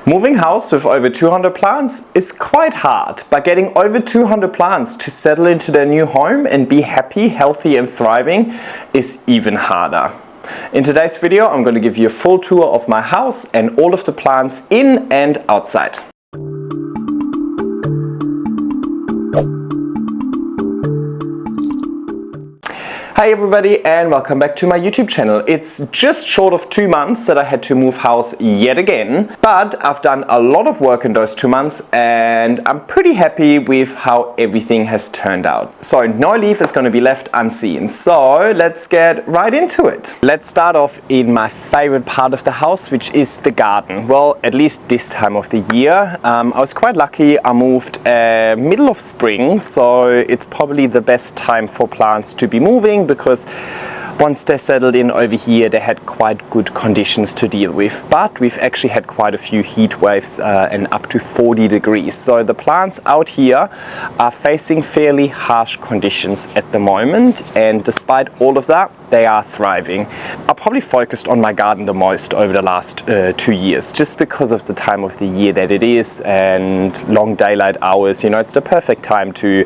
Moving house with over 200 plants is quite hard, but getting over 200 plants to settle into their new home and be happy, healthy and thriving is even harder. In today's video, I'm going to give you a full tour of my house and all of the plants in and outside. Hi everybody and welcome back to my YouTube channel. It's just short of 2 months that I had to move house yet again, but I've done a lot of work in those 2 months and I'm pretty happy with how everything has turned out. So no leaf is going to be left unseen. So let's get right into it. Let's start off in my favorite part of the house, which is the garden. Well, at least this time of the year. I was quite lucky. I moved middle of spring, so it's probably the best time for plants to be moving, because once they settled in over here they had quite good conditions to deal with, but we've actually had quite a few heat waves and up to 40 degrees. So the plants out here are facing fairly harsh conditions at the moment, and despite all of that they are thriving. I probably focused on my garden the most over the last 2 years, just because of the time of the year that it is and long daylight hours. You know, it's the perfect time to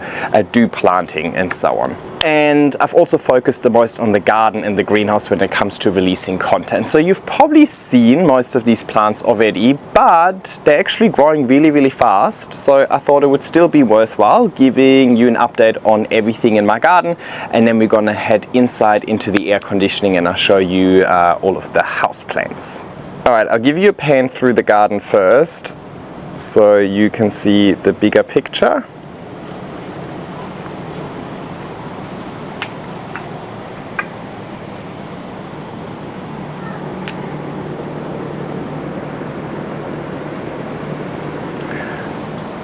do planting and so on. And I've also focused the most on the garden and the greenhouse when it comes to releasing content. So you've probably seen most of these plants already, but they're actually growing really fast. So I thought it would still be worthwhile giving you an update on everything in my garden, and then we're gonna head inside into the air conditioning and I'll show you all of the house plants. All right, I'll give you a pan through the garden first so you can see the bigger picture.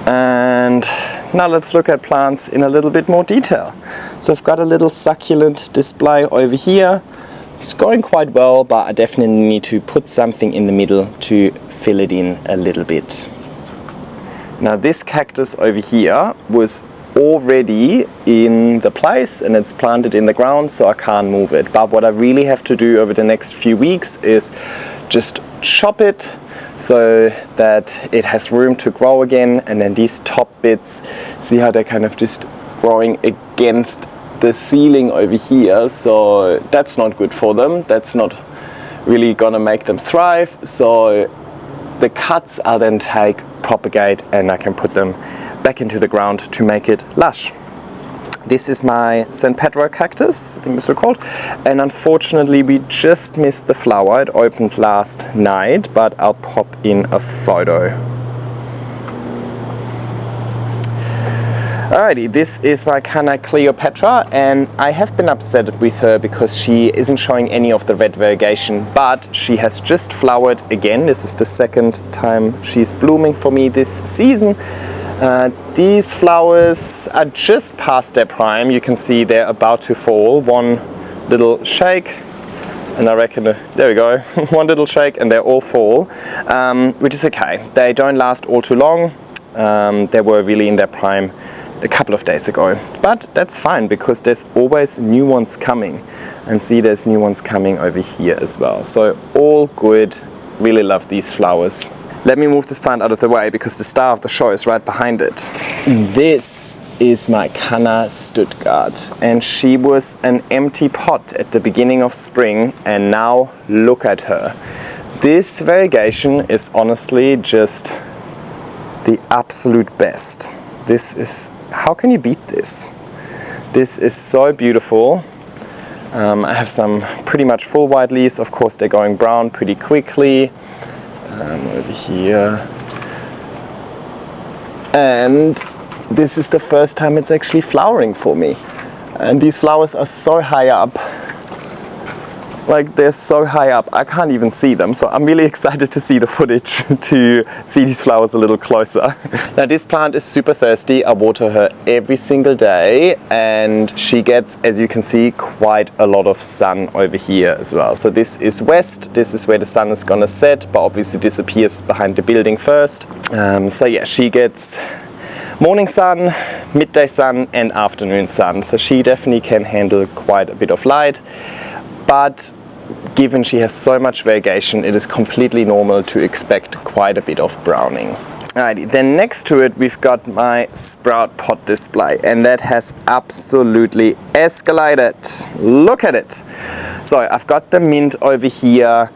And now let's look at plants in a little bit more detail. So I've got a little succulent display over here. It's going quite well, but I definitely need to put something in the middle to fill it in a little bit. Now this cactus over here was already in the place and it's planted in the ground, so I can't move it. But what I really have to do over the next few weeks is just chop it so that it has room to grow again, and then these top bits, see how they're kind of just growing against the ceiling over here, so that's not good for them. That's not really gonna make them thrive. So the cuts I'll then take, propagate, and I can put them back into the ground to make it lush. This is my San Pedro cactus, I think it's called, and unfortunately we just missed the flower. It opened last night, but I'll pop in a photo. Alrighty, this is my Canna Cleopatra, and I have been upset with her because she isn't showing any of the red variegation, but she has just flowered again. This is the second time she's blooming for me this season. These flowers are just past their prime. You can see they're about to fall. One little shake, and I reckon, there we go, one little shake and they're all fall, which is okay. They don't last all too long. They were really in their prime a couple of days ago, but that's fine because there's always new ones coming, and see there's new ones coming over here as well. So all good, really love these flowers. Let me move this plant out of the way because the star of the show is right behind it. This is my Canna Stuttgart, and she was an empty pot at the beginning of spring, and now look at her. This variegation is honestly just the absolute best. This is, how can you beat this? This is so beautiful. I have some pretty much full white leaves. Of course they're going brown pretty quickly. Over here, and this is the first time it's actually flowering for me, and these flowers are so high up, like they're so high up I can't even see them, so I'm really excited to see the footage to see these flowers a little closer. Now this plant is super thirsty. I water her every single day, and she gets, as you can see, quite a lot of sun over here as well. So this is west, this is where the sun is gonna set, but obviously disappears behind the building first. So yeah, she gets morning sun, midday sun and afternoon sun, so she definitely can handle quite a bit of light. But given she has so much variegation, it is completely normal to expect quite a bit of browning. Alrighty, then next to it we've got my sprout pot display, and that has absolutely escalated. Look at it. So I've got the mint over here.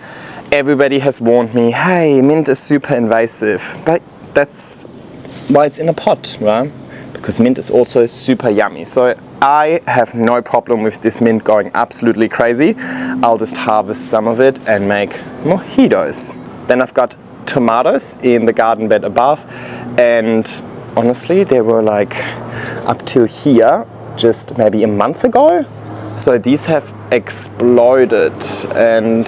Everybody has warned me, hey, mint is super invasive, but that's why it's in a pot, right? Because mint is also super yummy. So I have no problem with this mint going absolutely crazy. I'll just harvest some of it and make mojitos. Then I've got tomatoes in the garden bed above, and honestly they were like up till here just maybe a month ago. So these have exploded, and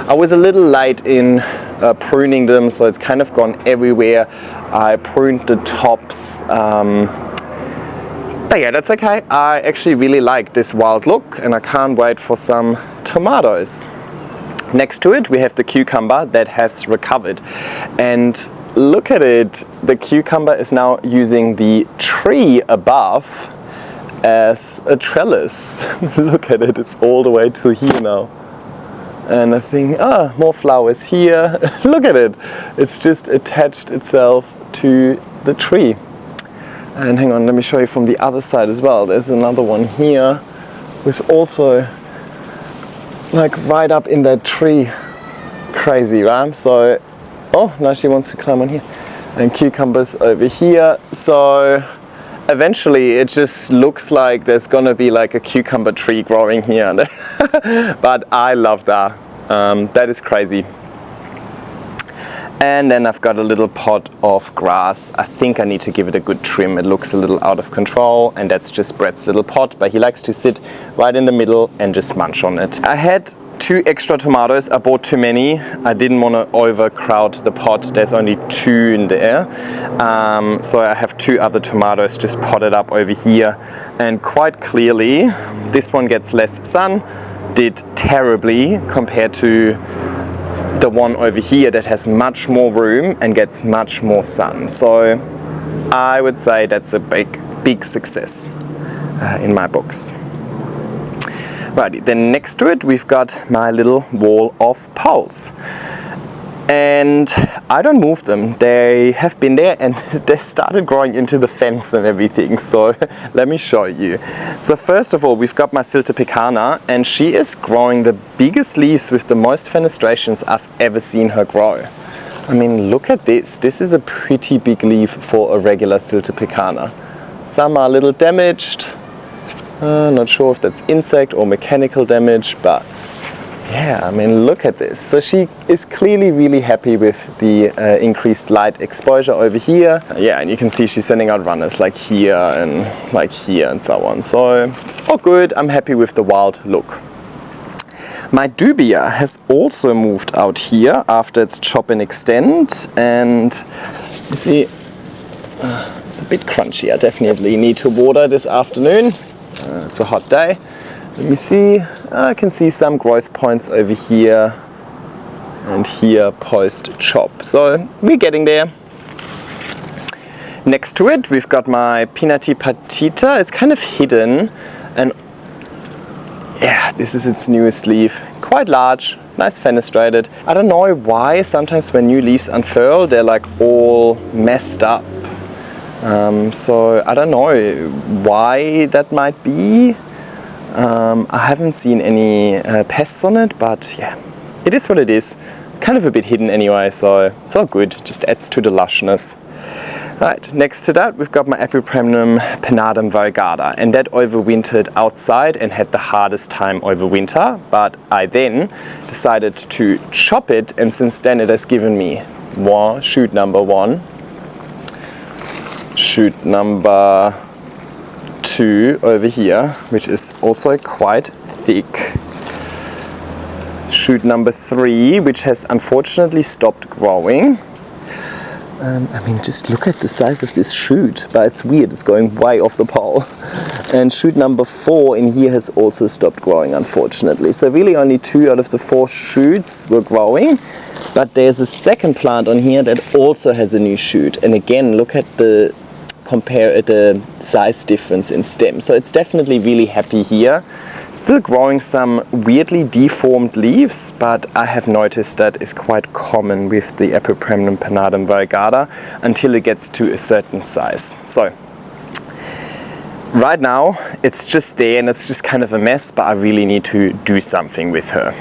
I was a little late in pruning them, so it's kind of gone everywhere. I pruned the tops, but yeah, that's okay. I actually really like this wild look, and I can't wait for some tomatoes. Next to it we have the cucumber that has recovered, and look at it, the cucumber is now using the tree above as a trellis. Look at it, it's all the way to here now. And I think, more flowers here. Look at it, it's just attached itself to the tree. And hang on, let me show you from the other side as well. There's another one here with also like right up in that tree. Crazy, right? So, oh, now she wants to climb on here. And cucumbers over here. So eventually it just looks like there's gonna be like a cucumber tree growing here. But I love that. That is crazy. And then I've got a little pot of grass. I think I need to give it a good trim. It looks a little out of control, and that's just Brett's little pot, but he likes to sit right in the middle and just munch on it. I had 2 extra tomatoes. I bought too many. I didn't want to overcrowd the pot. There's only 2 in there. So I have 2 other tomatoes just potted up over here. And quite clearly, this one gets less sun, did terribly compared to the one over here that has much more room and gets much more sun. So I would say that's a big success in my books. Righty, then next to it we've got my little wall of poles. And I don't move them. They have been there and they started growing into the fence and everything. So let me show you. So first of all, we've got my Siltepecana, and she is growing the biggest leaves with the most fenestrations I've ever seen her grow. I mean, look at this. This is a pretty big leaf for a regular Siltepecana. Some are a little damaged. Not sure if that's insect or mechanical damage, but yeah, I mean, look at this. So she is clearly really happy with the increased light exposure over here. Yeah, and you can see she's sending out runners like here and so on. So, all good. I'm happy with the wild look. My dubia has also moved out here after its chop and extend, and you see, it's a bit crunchy. I definitely need to water this afternoon. It's a hot day. Let me see, I can see some growth points over here and here post chop. So we're getting there. Next to it we've got my Pinati Patita. It's kind of hidden, and yeah, this is its newest leaf. Quite large, nice fenestrated. I don't know why sometimes when new leaves unfurl they're like all messed up. So I don't know why that might be. I haven't seen any pests on it, but yeah, it is what it is. Kind of a bit hidden anyway, so it's all good. Just adds to the lushness. Right, next to that we've got my Epipremnum pinnata variegata, and that overwintered outside and had the hardest time over winter, but I then decided to chop it, and since then it has given me shoot number 1, shoot number 2 over here, which is also quite thick. Shoot number 3, which has unfortunately stopped growing. I mean, just look at the size of this shoot, but it's weird, it's going way off the pole. And shoot number 4 in here has also stopped growing, unfortunately. So really only 2 out of the 4 shoots were growing, but there's a second plant on here that also has a new shoot. And again, look at compare the size difference in stem. So it's definitely really happy here. Still growing some weirdly deformed leaves, but I have noticed that is quite common with the Epipremnum pinnatum variegata until it gets to a certain size. So right now it's just there and it's just kind of a mess, but I really need to do something with her.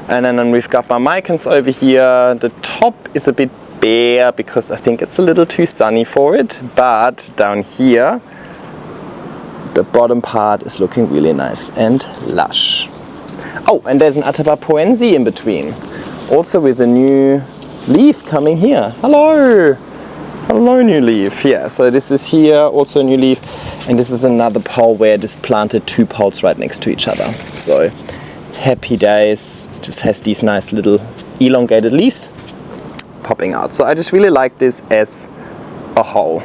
And then we've got my micans over here. The top is a bit bare because I think it's a little too sunny for it, but down here the bottom part is looking really nice and lush. Oh, and there's an Atabapoense in between, also with a new leaf coming here. Hello! Hello, new leaf. Yeah, so this is here, also a new leaf, and this is another pole where I just planted 2 poles right next to each other. So happy days, just has these nice little elongated leaves popping out. So I just really like this as a whole.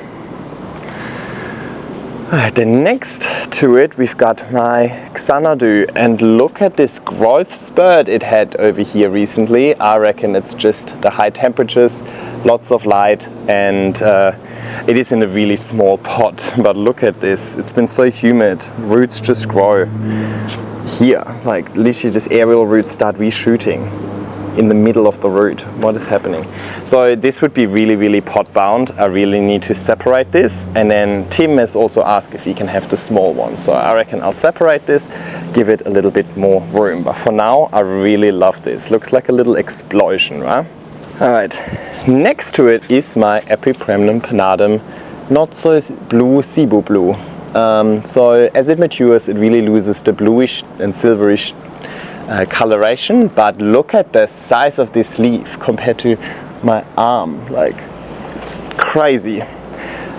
Then next to it we've got my Xanadu, and look at this growth spurt it had over here recently. I reckon it's just the high temperatures, lots of light, and it is in a really small pot, but look at this, it's been so humid, roots just grow here, like literally just aerial roots start reshooting in the middle of the root. What is happening? So this would be really pot bound. I really need to separate this, and then Tim has also asked if he can have the small one, so I reckon I'll separate this, give it a little bit more room, but for now I really love this. Looks like a little explosion, right? Alright, next to it is my Epipremnum pinnatum, not so blue Cebu blue. So as it matures it really loses the bluish and silverish coloration, but look at the size of this leaf compared to my arm, like it's crazy.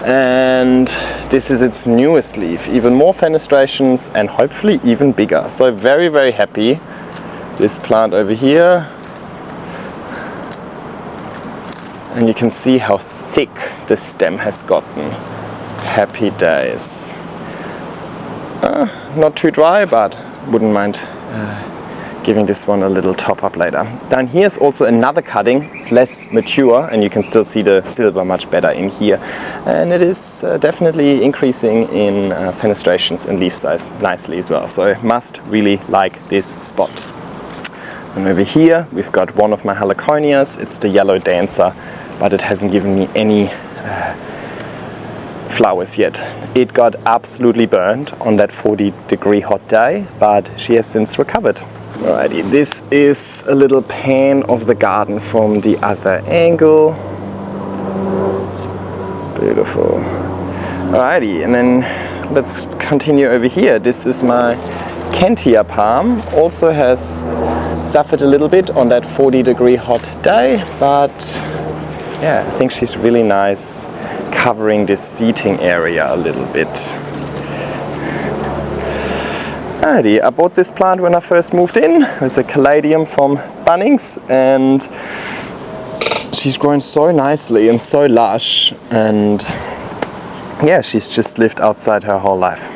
And this is its newest leaf, even more fenestrations and hopefully even bigger. So very happy. This plant over here, and you can see how thick the stem has gotten. Happy days. Not too dry, but wouldn't mind giving this one a little top up later. Down here is also another cutting. It's less mature and you can still see the silver much better in here, and it is definitely increasing in fenestrations and leaf size nicely as well, so must really like this spot. And over here we've got one of my heliconias. It's the yellow dancer, but it hasn't given me any flowers yet. It got absolutely burned on that 40-degree hot day, but she has since recovered. Alrighty, this is a little pan of the garden from the other angle. Beautiful. Alrighty, and then let's continue over here. This is my Kentia palm. Also has suffered a little bit on that 40-degree hot day, but yeah, I think she's really nice, covering this seating area a little bit. Alrighty, I bought this plant when I first moved in. It was a caladium from Bunnings, and she's grown so nicely and so lush, and yeah, she's just lived outside her whole life.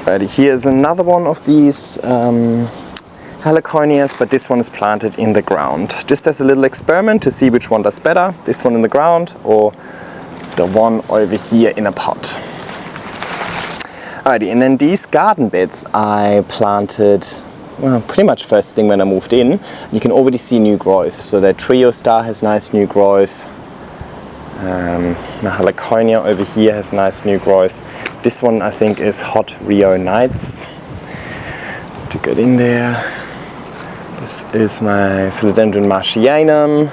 Alrighty, here's another one of these heliconias, but this one is planted in the ground, just as a little experiment to see which one does better, this one in the ground or the one over here in a pot. Alrighty, and then these garden beds I planted, well, pretty much first thing when I moved in. You can already see new growth, so that Trio Star has nice new growth, my heliconia over here has nice new growth. This one I think is Hot Rio Nights, to get in there. This is my Philodendron martianum.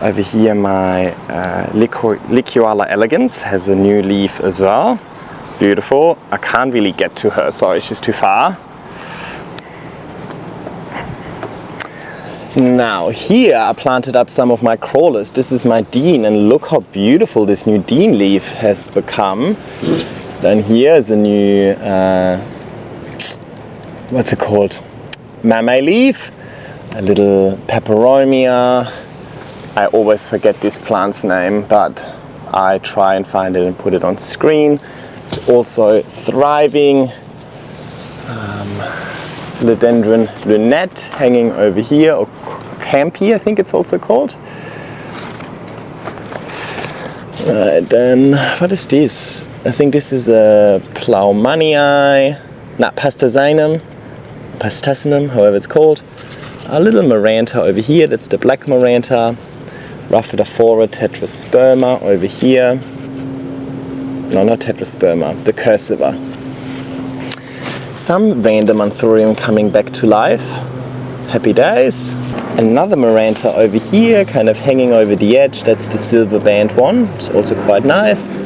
Over here my Licuala elegans has a new leaf as well. Beautiful. I can't really get to her, sorry, she's too far. Now here I planted up some of my crawlers. This is my Dean, and look how beautiful this new Dean leaf has become. Then here is a new, what's it called? Mamey leaf, a little peperomia. I always forget this plant's name, but I try and find it and put it on screen. It's also thriving. Philodendron lunette hanging over here, or Campy I think it's also called. Then what is this? I think this is a Plaumannii, not Pastacinum, however it's called. A little Maranta over here, that's the black Maranta. Rhaphidophora tetrasperma over here. No, not tetrasperma, the cursiva. Some random anthurium coming back to life. Happy days. Another Maranta over here, kind of hanging over the edge. That's the silver band one. It's also quite nice.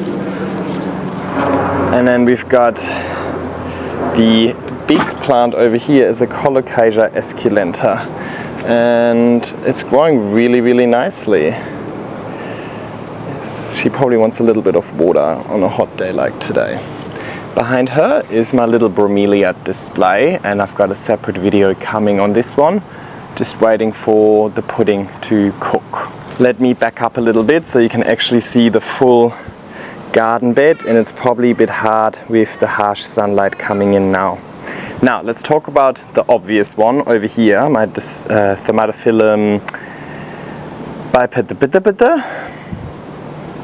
And then we've got the big plant over here is a Colocasia esculenta. And it's growing really, really nicely. She probably wants a little bit of water on a hot day like today. Behind her is my little bromelia display, and I've got a separate video coming on this one. Just waiting for the pudding to cook. Let me back up a little bit so you can actually see the full garden bed, and it's probably a bit hard with the harsh sunlight coming in now. Now let's talk about the obvious one over here, my Thermatophyllum bipedipedipeda.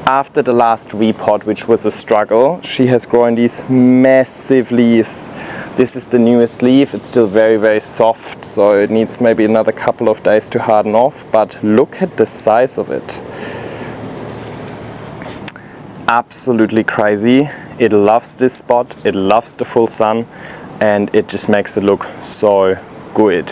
After the last repot, which was a struggle, she has grown these massive leaves. This is the newest leaf. It's still very, very soft, so it needs maybe another couple of days to harden off, but look at the size of it. Absolutely crazy. It loves this spot, it loves the full sun, and it just makes it look so good.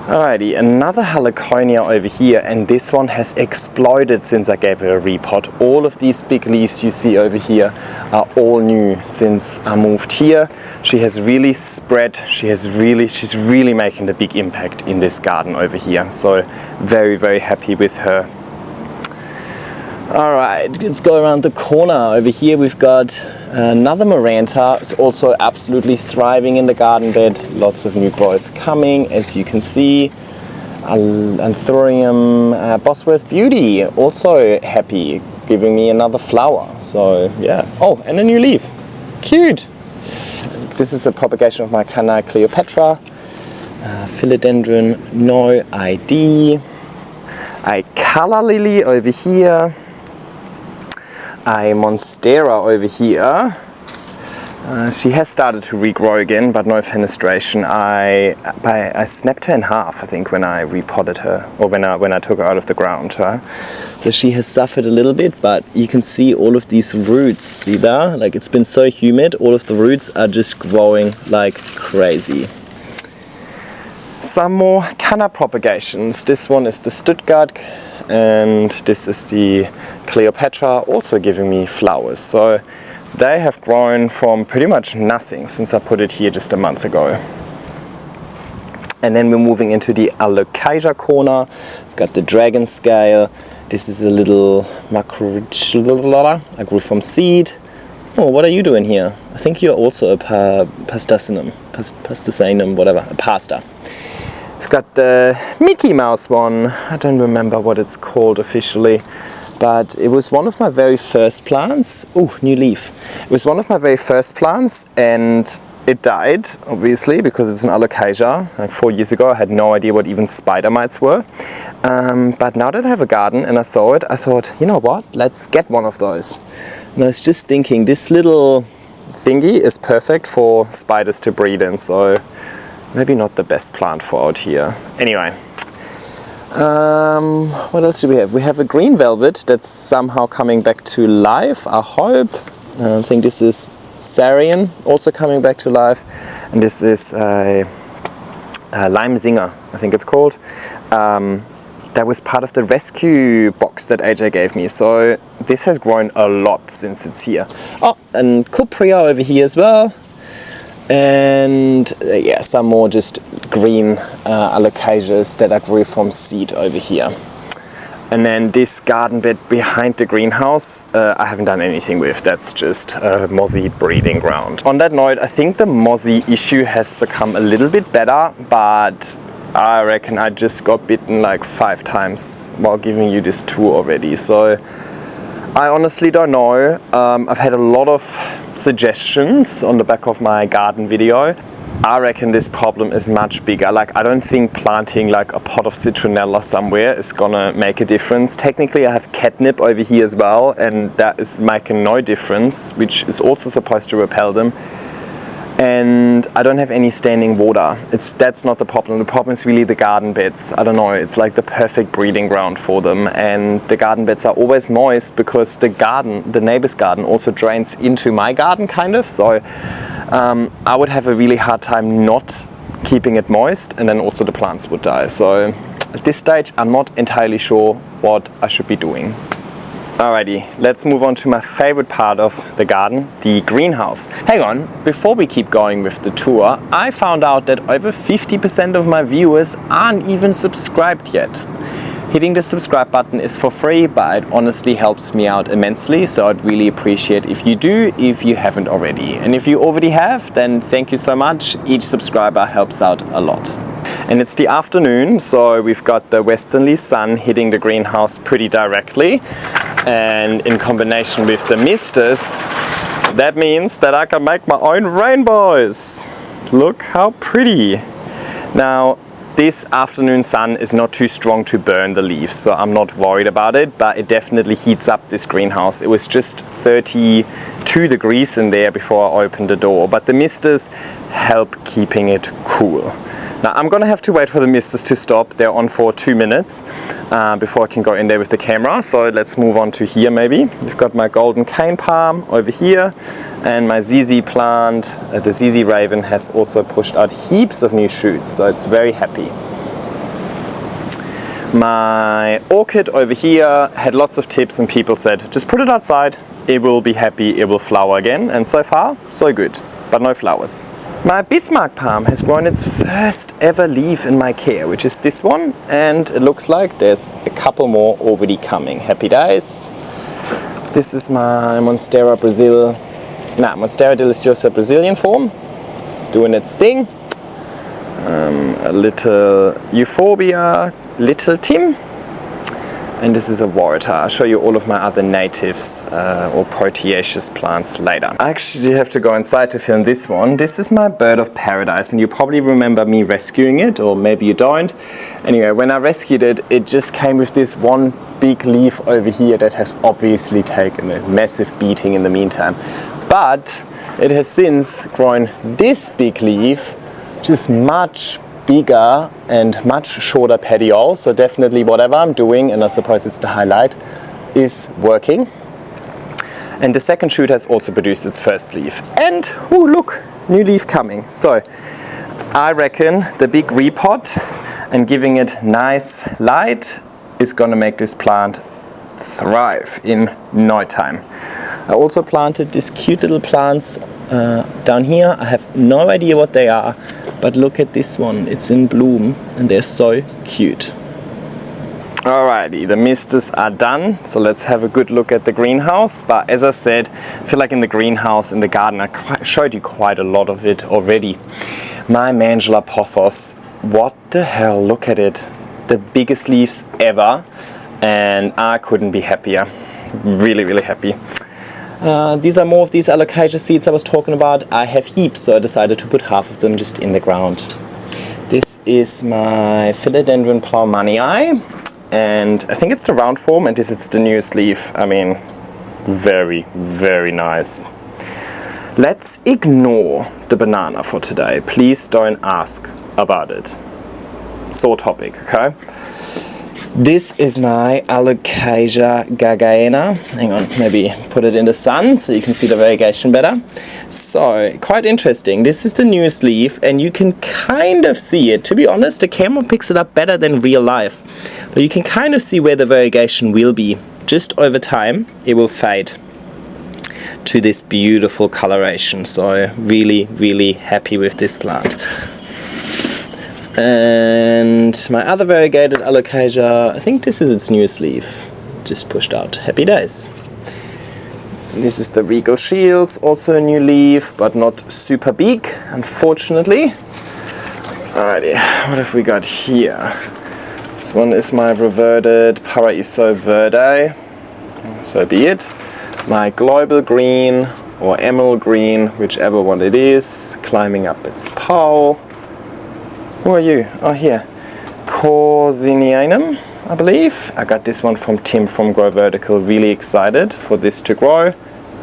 Alrighty, another heliconia over here, and this one has exploded since I gave her a repot. All of these big leaves you see over here are all new since I moved here. She has really spread, she's really making a big impact in this garden over here. So very, very happy with her. Alright, let's go around the corner. Over here we've got another Maranta. It's also absolutely thriving in the garden bed. Lots of new growth coming, as you can see. Anthurium Bosworth Beauty, also happy, giving me another flower. So yeah. Oh, and a new leaf. Cute! This is a propagation of my Canna Cleopatra. Philodendron no ID. A colour lily over here. A Monstera over here. She has started to regrow again, but no fenestration. I snapped her in half, I think, when I repotted her, or when I took her out of the ground. So she has suffered a little bit, but you can see all of these roots. See there? Like, it's been so humid, all of the roots are just growing like crazy. Some more Canna propagations. This one is the Stuttgart, and this is the Cleopatra, also giving me flowers. So they have grown from pretty much nothing since I put it here just a month ago. And then we're moving into the Alocasia corner. We've got the dragon scale. This is a little Macrochelula I grew from seed. Oh, what are you doing here? I think you're also a Pastacinum, whatever, a pasta. We've got the Mickey Mouse one. I don't remember what it's called officially, but it was one of my very first plants. Oh, new leaf. It was one of my very first plants, and it died, obviously, because it's an Alocasia. Like 4 years ago, I had no idea what even spider mites were. But now that I have a garden and I saw it, I thought, you know what? Let's get one of those. And I was just thinking, this little thingy is perfect for spiders to breed in, so maybe not the best plant for out here. Anyway, what else do we have? We have a green velvet that's somehow coming back to life, I hope. I think this is Sarian, also coming back to life. And this is a Lime Zinger, I think it's called. That was part of the rescue box that AJ gave me. So this has grown a lot since it's here. Oh, and Cupria over here as well. And yeah, some more just green Alocasias that I grew from seed over here. And then this garden bed behind the greenhouse, I haven't done anything with. That's just a mozzie breeding ground. On that note, I think the mozzie issue has become a little bit better, but I reckon I just got bitten like 5 times while giving you this tour already. So I honestly don't know. I've had a lot of suggestions on the back of my garden video. I reckon this problem is much bigger. Like, I don't think planting like a pot of citronella somewhere is gonna make a difference. Technically I have catnip over here as well, and that is making no difference, which is also supposed to repel them. And I don't have any standing water. That's not the problem. The problem is really the garden beds. I don't know, it's like the perfect breeding ground for them. And the garden beds are always moist because the neighbor's garden also drains into my garden kind of. So I would have a really hard time not keeping it moist, and then also the plants would die. So at this stage, I'm not entirely sure what I should be doing. Alrighty, let's move on to my favorite part of the garden, the greenhouse. Hang on, before we keep going with the tour, I found out that over 50% of my viewers aren't even subscribed yet. Hitting the subscribe button is for free, but it honestly helps me out immensely, so I'd really appreciate if you do, if you haven't already. And if you already have, then thank you so much. Each subscriber helps out a lot. And it's the afternoon, so we've got the westerly sun hitting the greenhouse pretty directly. And in combination with the misters, that means that I can make my own rainbows. Look how pretty. Now, this afternoon sun is not too strong to burn the leaves, so I'm not worried about it, but it definitely heats up this greenhouse. It was just 32 degrees in there before I opened the door, but the misters help keeping it cool. Now I'm gonna have to wait for the misters to stop. They're on for 2 minutes before I can go in there with the camera. So let's move on to here maybe. We've got my golden cane palm over here, and my ZZ plant, the ZZ raven, has also pushed out heaps of new shoots, so it's very happy. My orchid over here had lots of tips, and people said, just put it outside, it will be happy, it will flower again. And so far, so good, but no flowers. My Bismarck palm has grown its first ever leaf in my care, which is this one, and it looks like there's a couple more already coming. Happy days. This is my Monstera deliciosa Brazilian form, doing its thing. A little Euphorbia, little Tim. And this is a Warta. I'll show you all of my other natives or proteaceous plants later. I actually have to go inside to film this one. This is my bird of paradise, and you probably remember me rescuing it, or maybe you don't. Anyway, when I rescued it, it just came with this one big leaf over here that has obviously taken a massive beating in the meantime. But it has since grown this big leaf, which is much bigger and much shorter petiole, so definitely whatever I'm doing, and I suppose it's the highlight, is working. And the second shoot has also produced its first leaf. And, oh look, new leaf coming. So I reckon the big repot and giving it nice light is gonna make this plant thrive in no time. I also planted these cute little plants down here. I have no idea what they are, but look at this one, it's in bloom and they're so cute. Alrighty, the misters are done, so let's have a good look at the greenhouse. But as I said, I feel like in the greenhouse, in the garden, I showed you quite a lot of it already. My Mangela pothos, what the hell, look at it. The biggest leaves ever, and I couldn't be happier. Really, really happy. These are more of these alocasia seeds I was talking about. I have heaps, so I decided to put half of them just in the ground. This is my Philodendron Plaumannii, and I think it's the round form, and this is the newest leaf. I mean, very, very nice. Let's ignore the banana for today. Please don't ask about it. Sore topic, okay? This is my Alocasia gargaena. Hang on, maybe put it in the sun so you can see the variegation better. So, quite interesting. This is the newest leaf, and you can kind of see it. To be honest, the camera picks it up better than real life. But you can kind of see where the variegation will be. Just over time, it will fade to this beautiful coloration. So, really, really happy with this plant. And my other variegated Alocasia, I think this is its newest leaf, just pushed out. Happy days. This is the Regal Shields, also a new leaf, but not super big, unfortunately. Alrighty, what have we got here? This one is my reverted Paraiso Verde, so be it. My Global Green or emerald green, whichever one it is, climbing up its pole. Who are you? Oh, here. Corzinianum, I believe. I got this one from Tim from Grow Vertical. Really excited for this to grow.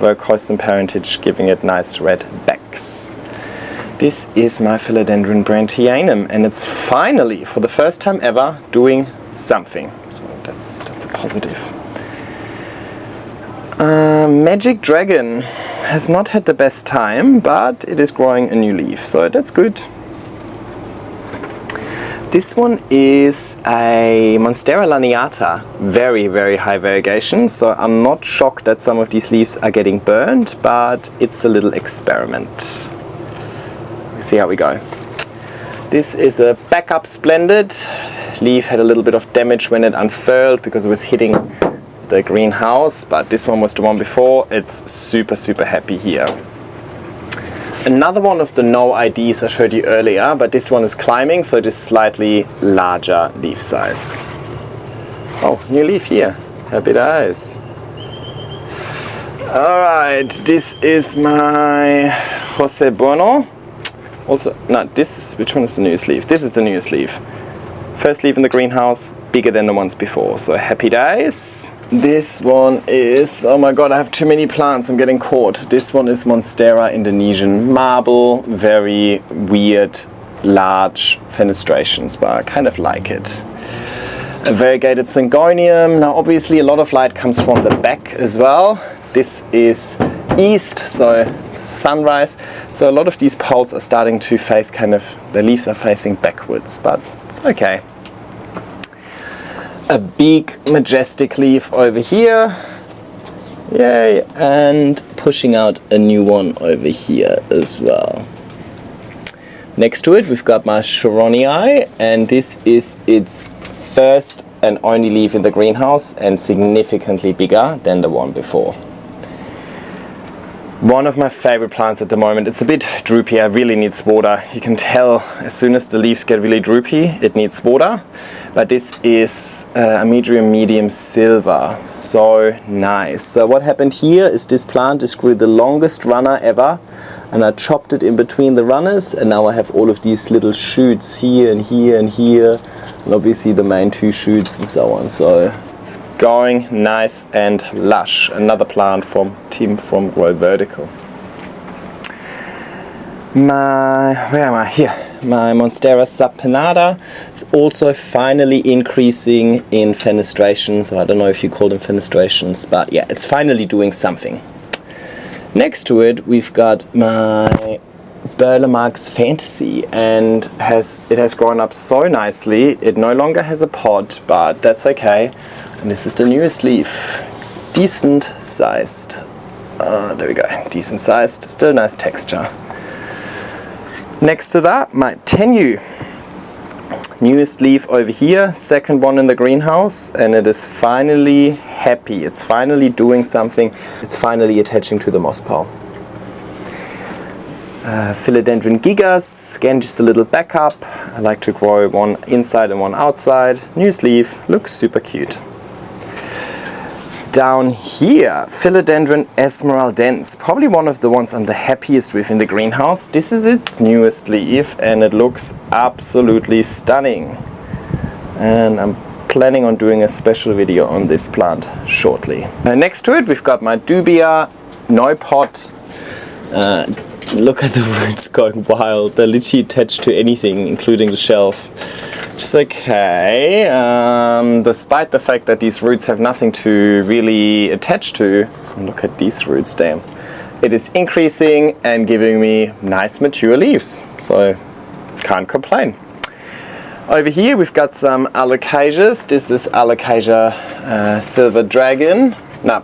Low cost and parentage, giving it nice red backs. This is my Philodendron Brandtianum, and it's finally, for the first time ever, doing something. So that's a positive. Magic Dragon has not had the best time, but it is growing a new leaf, so that's good. This one is a Monstera laneata, very, very high variegation, so I'm not shocked that some of these leaves are getting burned, but it's a little experiment. Let's see how we go. This is a backup splendid. Leaf had a little bit of damage when it unfurled because it was hitting the greenhouse, but this one was the one before. It's super, super happy here. Another one of the no IDs I showed you earlier, but this one is climbing, so it is slightly larger leaf size. Oh, new leaf here. Happy days. Alright, this is my Jose Bueno. Also, no, this is, which one is the newest leaf? This is the newest leaf. First leaf in the greenhouse, bigger than the ones before, so happy days. This one is, oh my god, I have too many plants, I'm getting caught. This one is Monstera Indonesian Marble, very weird, large fenestrations, but I kind of like it. A variegated Syngonium. Now obviously a lot of light comes from the back as well. This is east, so sunrise, so a lot of these poles are starting to face kind of, the leaves are facing backwards, but it's okay. A big majestic leaf over here, yay, and pushing out a new one over here as well. Next to it we've got my Chironii, and this is its first and only leaf in the greenhouse and significantly bigger than the one before. One of my favorite plants at the moment. It's a bit droopy, I really needs water. You can tell as soon as the leaves get really droopy, it needs water. But this is Amedrium medium silver, so nice. So what happened here is this plant just grew the longest runner ever, and I chopped it in between the runners, and now I have all of these little shoots here and here and here, and obviously the main two shoots and so on. So it's going nice and lush. Another plant from Tim from Grow Vertical. Where am I? Here. My Monstera subpennata is also finally increasing in fenestrations. So I don't know if you call them fenestrations, but yeah, it's finally doing something. Next to it, we've got my Burlemark's Fantasy, and it has grown up so nicely. It no longer has a pod, but that's okay. And this is the newest leaf. Decent sized. There we go. Decent sized. Still nice texture. Next to that, my Tenyu. Newest leaf over here, second one in the greenhouse, and it is finally happy. It's finally doing something. It's finally attaching to the moss pole. Philodendron gigas, again just a little backup. I like to grow one inside and one outside. Newest leaf, looks super cute. Down here, Philodendron esmeraldense, probably one of the ones I'm the happiest with in the greenhouse. This is its newest leaf and it looks absolutely stunning. And I'm planning on doing a special video on this plant shortly. Next to it we've got my Dubia, no pot. Look at the roots going wild, they're literally attached to anything, including the shelf. It's okay, despite the fact that these roots have nothing to really attach to. Look at these roots, damn. It is increasing and giving me nice mature leaves, so can't complain. Over here we've got some alocasias. This is Alocasia Silver Dragon,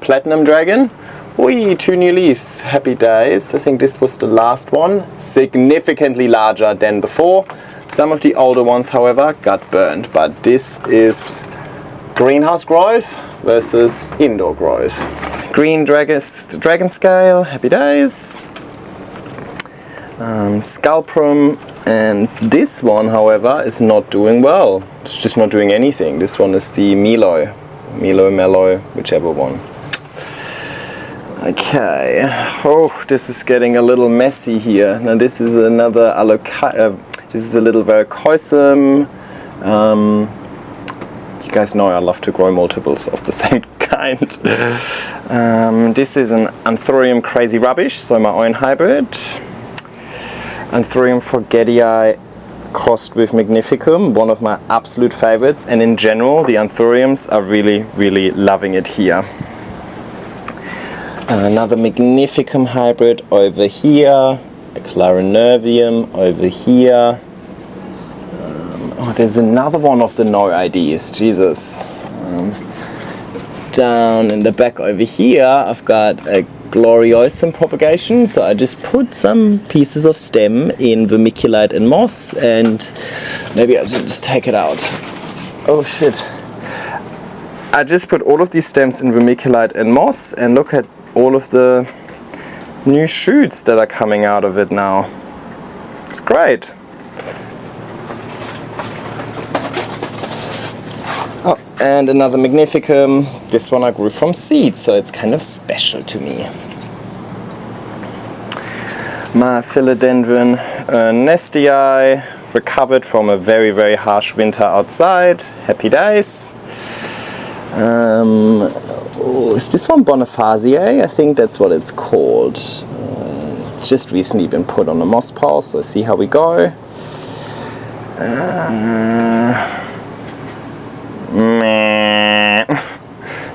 Platinum Dragon. Whee, 2 new leaves, happy days. I think this was the last one, significantly larger than before. Some of the older ones, however, got burned, but this is greenhouse growth versus indoor growth. Green dragon scale, happy days. Scalprum, and this one, however, is not doing well. It's just not doing anything. This one is the Melo, whichever one. Okay, oh, this is getting a little messy here. Now this is another this is a little verrucosum. You guys know I love to grow multiples of the same kind. This is an Anthurium crazy rubbish, so my own hybrid. Anthurium forgetii crossed with Magnificum, one of my absolute favorites, and in general the Anthuriums are really loving it here. Another Magnificum hybrid over here, a Clarinervium over here. Oh, there's another one of the no IDs, Jesus. Down in the back over here, I've got a Gloriosum propagation, so I just put some pieces of stem in vermiculite and moss, and maybe I should just take it out. Oh shit. I just put all of these stems in vermiculite and moss, and look at all of the new shoots that are coming out of it now. It's great. Oh, and another Magnificum. This one I grew from seed, so it's kind of special to me. My Philodendron nestii, recovered from a very harsh winter outside. Happy days. Oh, is this one Bonifaciae? I think that's what it's called. Just recently been put on a moss pile, so see how we go.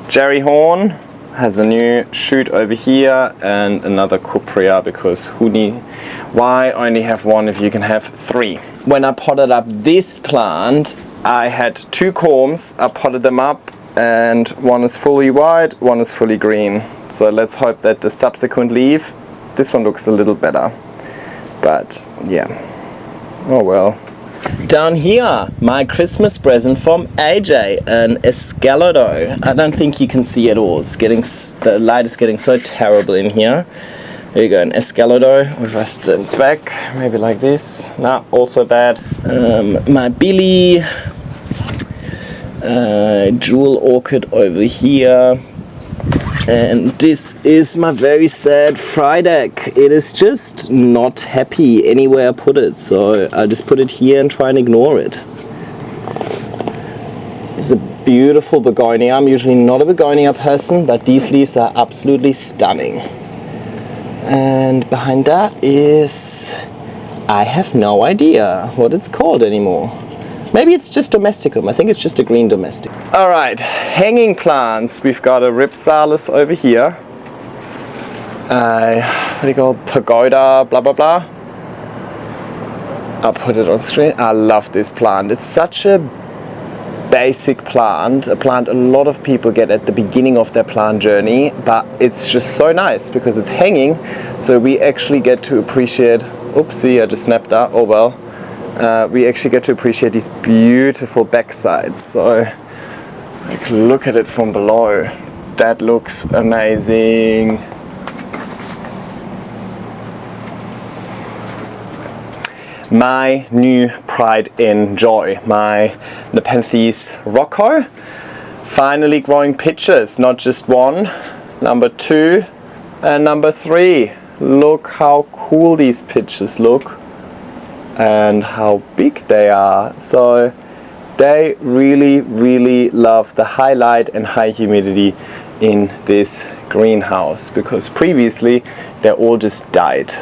Jerry Horn has a new shoot over here, and another Cuprea, because why only have one if you can have three? When I potted up this plant, I had two corms. I potted them up, and one is fully white, one is fully green. So let's hope that the subsequent leaf, this one looks a little better. But yeah, oh well. Down here, my Christmas present from AJ, an Escalodo. I don't think you can see it all. The light is getting so terrible in here. There you go, an Escalodo. If I stand back, maybe like this. Nah, also bad. My Billy. Jewel orchid over here, and this is my very sad Friedeck. It is just not happy anywhere I put it, so I'll just put it here and try and ignore it. It's a beautiful begonia. I'm usually not a begonia person, but these leaves are absolutely stunning. And behind that is, I have no idea what it's called anymore. Maybe it's just domesticum. I think it's just a green domestic. All right, hanging plants. We've got a Ripsalis over here. What do you call it? Pagoda, blah, blah, blah. I'll put it on screen. I love this plant. It's such a basic plant, a plant a lot of people get at the beginning of their plant journey, but it's just so nice because it's hanging, so we actually get to appreciate, oopsie, I just snapped that, oh well. We actually get to appreciate these beautiful backsides. So like, look at it from below. That looks amazing. My new pride and joy, my Nepenthes Rocco, finally growing pitches, not just one, number 2 and number 3. Look how cool these pitches look and how big they are. So they really love the high light and high humidity in this greenhouse, because previously they all just died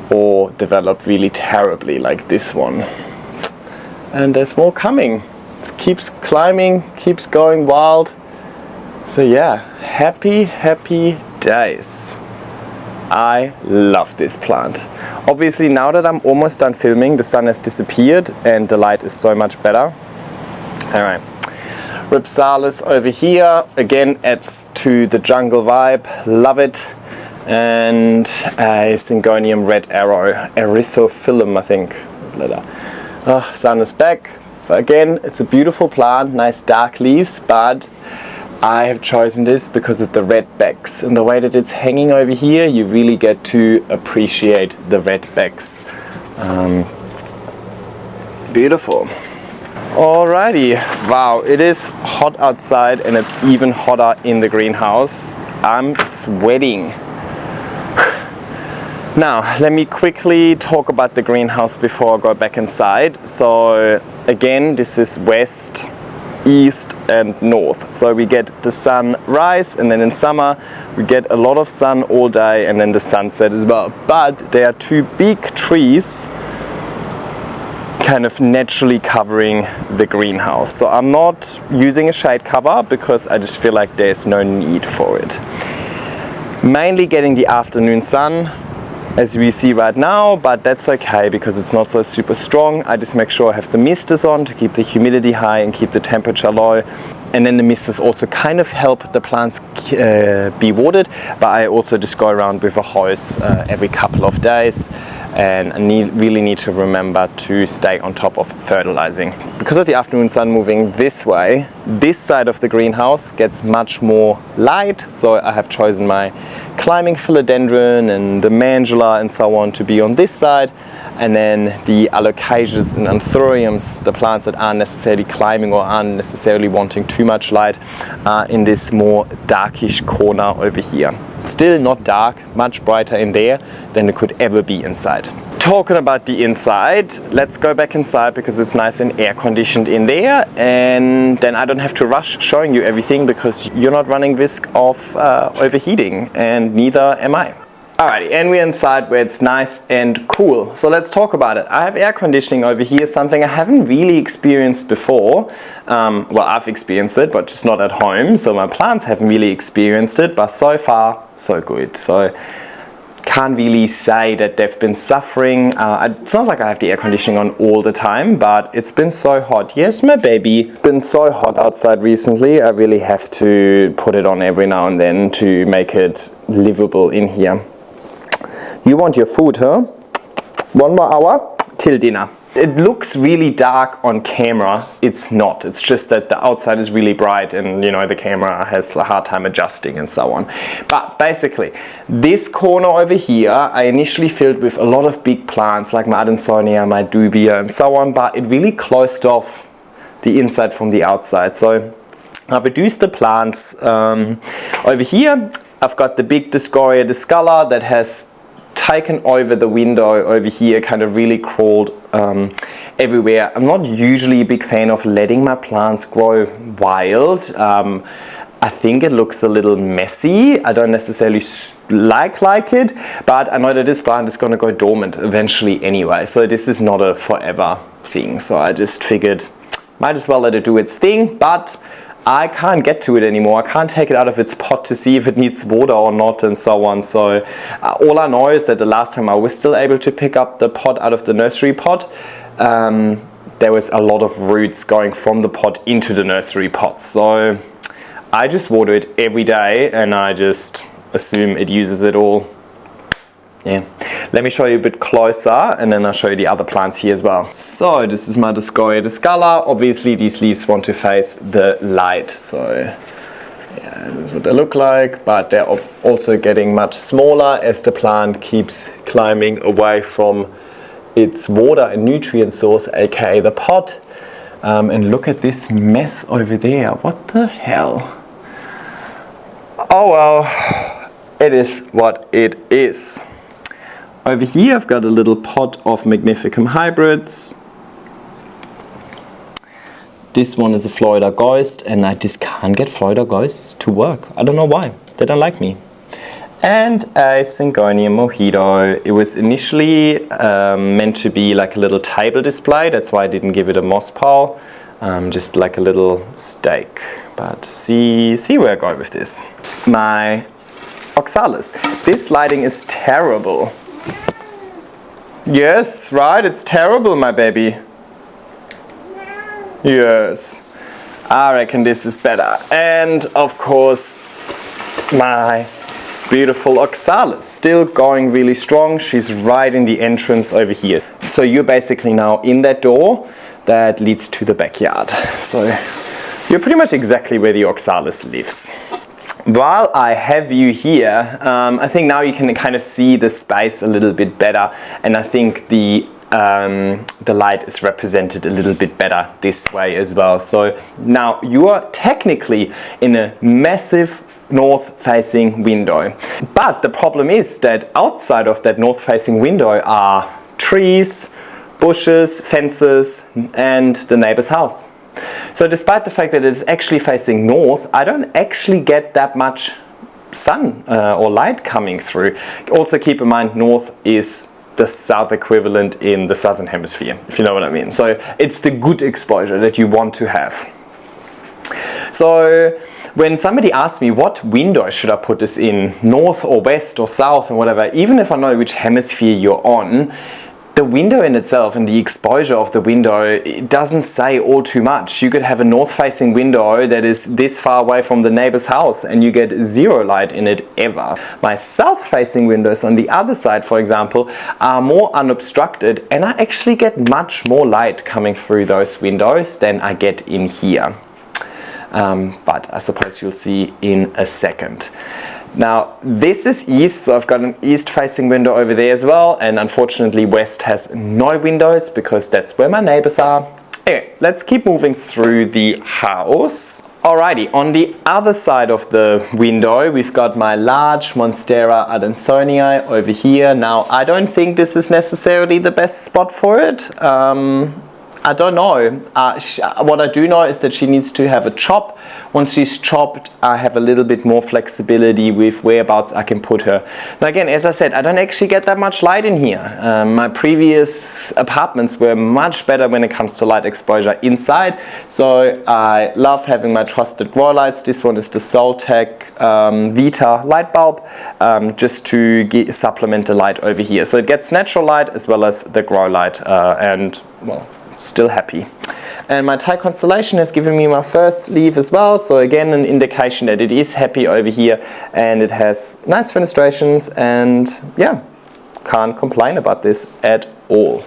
or developed really terribly, like this one. And there's more coming. It keeps climbing, keeps going wild. So yeah, happy days. I love this plant. Obviously now that I'm almost done filming, the sun has disappeared and the light is so much better. Alright, Ripsalis over here, again adds to the jungle vibe, love it. And a Syngonium red arrow, Erythrophyllum I think. Sun is back. But again, it's a beautiful plant, nice dark leaves, but I have chosen this because of the red backs, and the way that it's hanging over here, you really get to appreciate the red backs. Beautiful. Alrighty, wow, it is hot outside and it's even hotter in the greenhouse. I'm sweating. Now, let me quickly talk about the greenhouse before I go back inside. So again, this is west, east and north. So we get the sunrise, and then in summer we get a lot of sun all day, and then the sunset as well. But there are two big trees kind of naturally covering the greenhouse. So I'm not using a shade cover because I just feel like there's no need for it. Mainly getting the afternoon sun, as we see right now, but that's okay because it's not so super strong. I just make sure I have the misters on to keep the humidity high and keep the temperature low. And then the misters also kind of help the plants be watered, but I also just go around with a hose every couple of days, and I really need to remember to stay on top of fertilizing. Because of the afternoon sun moving this way, this side of the greenhouse gets much more light, so I have chosen my climbing philodendron and the mandula and so on to be on this side, and then the alocasias and anthuriums, the plants that aren't necessarily climbing or aren't necessarily wanting too much light, are in this more darkish corner over here. Still not dark, much brighter in there than it could ever be inside. Talking about the inside, let's go back inside because it's nice and air conditioned in there, and then I don't have to rush showing you everything because you're not running risk of overheating, and neither am I. Alrighty, and we're inside where it's nice and cool. So let's talk about it. I have air conditioning over here, something I haven't really experienced before. Well, I've experienced it, but just not at home. So my plants haven't really experienced it, but so far, so good. So can't really say that they've been suffering. It's not like I have the air conditioning on all the time, but it's been so hot. Yes, my baby. It's been so hot outside recently. I really have to put it on every now and then to make it livable in here. You want your food, huh? 1 more hour till dinner. It looks really dark on camera. It's not. It's just that the outside is really bright and, you know, the camera has a hard time adjusting and so on. But basically, this corner over here, I initially filled with a lot of big plants like my Adansonia, my Dubia and so on, but it really closed off the inside from the outside. So I've reduced the plants. Over here, I've got the big Discoria discolor that has taken over the window over here, kind of really crawled everywhere. I'm not usually a big fan of letting my plants grow wild. I think it looks a little messy. I don't necessarily like it, but I know that this plant is going to go dormant eventually anyway, so this is not a forever thing. So I just figured might as well let it do its thing, but I can't get to it anymore. I can't take it out of its pot to see if it needs water or not and so on. So all I know is that the last time I was still able to pick up the pot out of the nursery pot, there was a lot of roots going from the pot into the nursery pot. So I just water it every day and I just assume it uses it all. Yeah. Let me show you a bit closer and then I'll show you the other plants here as well. So this is my Discoria discolor. Obviously these leaves want to face the light. So yeah, this is what they look like, but they're also getting much smaller as the plant keeps climbing away from its water and nutrient source, aka the pot. And look at this mess over there. What the hell? Oh well, it is what it is. Over here I've got a little pot of Magnificum hybrids. This one is a Florida Ghost and I just can't get Florida Ghosts to work. I don't know why. They don't like me. And a Syngonium Mojito. It was initially meant to be like a little table display. That's why I didn't give it a moss pile. Just like a little stake. But see where I go with this. My Oxalis. This lighting is terrible. Yes, right? It's terrible, my baby. Yes. I reckon this is better. And of course, my beautiful Oxalis. Still going really strong. She's right in the entrance over here. So you're basically now in that door that leads to the backyard. So you're pretty much exactly where the Oxalis lives. While I have you here, I think now you can kind of see the space a little bit better, and I think the light is represented a little bit better this way as well. So now you are technically in a massive north-facing window. But the problem is that outside of that north-facing window are trees, bushes, fences, and the neighbor's house. So despite the fact that it's actually facing north, I don't actually get that much sun or light coming through. Also keep in mind, north is the south equivalent in the southern hemisphere, if you know what I mean. So it's the good exposure that you want to have. So when somebody asks me what window should I put this in, north or west or south and whatever, even if I know which hemisphere you're on, the window in itself and the exposure of the window, it doesn't say all too much. You could have a north-facing window that is this far away from the neighbor's house and you get zero light in it ever. My south-facing windows on the other side, for example, are more unobstructed and I actually get much more light coming through those windows than I get in here. But I suppose you'll see in a second. Now this is east, so I've got an east-facing window over there as well, and unfortunately west has no windows because that's where my neighbors are. Anyway, let's keep moving through the house. Alrighty, on the other side of the window we've got my large Monstera adansonii over here. Now I don't think this is necessarily the best spot for it. I don't know. What I do know is that she needs to have a chop. Once she's chopped, I have a little bit more flexibility with whereabouts I can put her. Now again, as I said, I don't actually get that much light in here. My previous apartments were much better when it comes to light exposure inside. So I love having my trusted grow lights. This one is the Soltec Vita light bulb, just to supplement the light over here. So it gets natural light as well as the grow light, and well, still happy. And my Thai constellation has given me my first leaf as well, so again an indication that it is happy over here and it has nice fenestrations, and yeah, can't complain about this at all.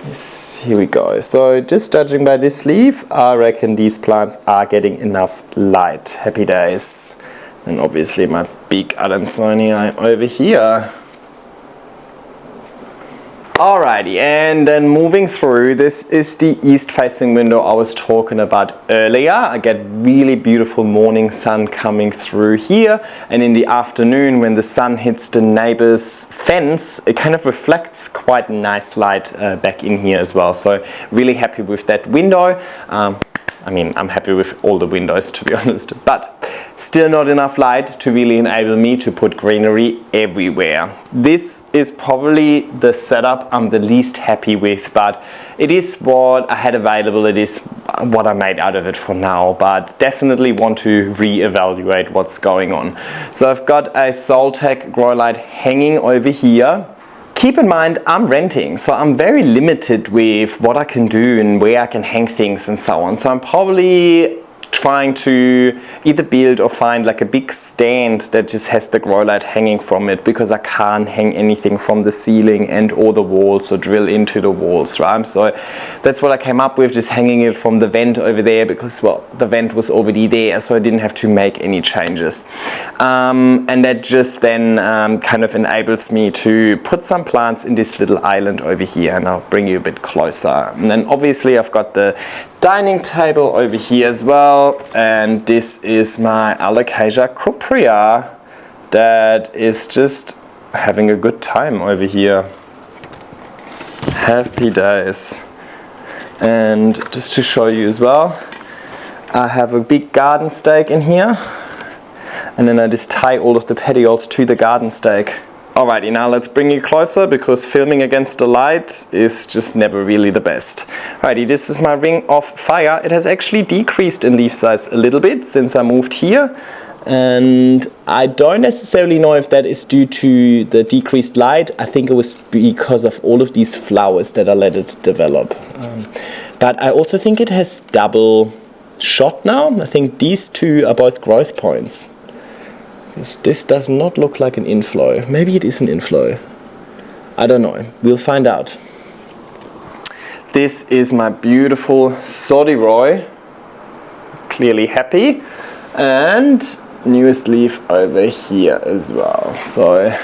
Yes, here we go. So just judging by this leaf, I reckon these plants are getting enough light. Happy days. And obviously my big adansonii over here. Alrighty, and then moving through, this is the east-facing window I was talking about earlier. I get really beautiful morning sun coming through here, and in the afternoon when the sun hits the neighbor's fence, it kind of reflects quite nice light back in here as well. So really happy with that window. I mean, I'm happy with all the windows, to be honest, but still not enough light to really enable me to put greenery everywhere. This is probably the setup I'm the least happy with, but it is what I had available. It is what I made out of it for now, but definitely want to re-evaluate what's going on. So I've got a Soltec grow light hanging over here. Keep in mind, I'm renting, so I'm very limited with what I can do and where I can hang things and so on. So I'm probably trying to either build or find like a big stand that just has the grow light hanging from it, because I can't hang anything from the ceiling and or the walls or drill into the walls, right? So that's what I came up with, just hanging it from the vent over there, because well, the vent was already there, so I didn't have to make any changes. And that just then kind of enables me to put some plants in this little island over here, and I'll bring you a bit closer. And then obviously I've got the dining table over here as well, and this is my Alocasia cuprea that is just having a good time over here. Happy days. And just to show you as well, I have a big garden stake in here, and then I just tie all of the petioles to the garden stake. Alrighty, now let's bring you closer, because filming against the light is just never really the best. Alrighty, this is my ring of fire. It has actually decreased in leaf size a little bit since I moved here, and I don't necessarily know if that is due to the decreased light. I think it was because of all of these flowers that I let it develop. But I also think it has double shot now. I think these two are both growth points. This does not look like an inflow. Maybe it is an inflow. I don't know. We'll find out. This is my beautiful Sodiroy. Clearly happy. And newest leaf over here as well. So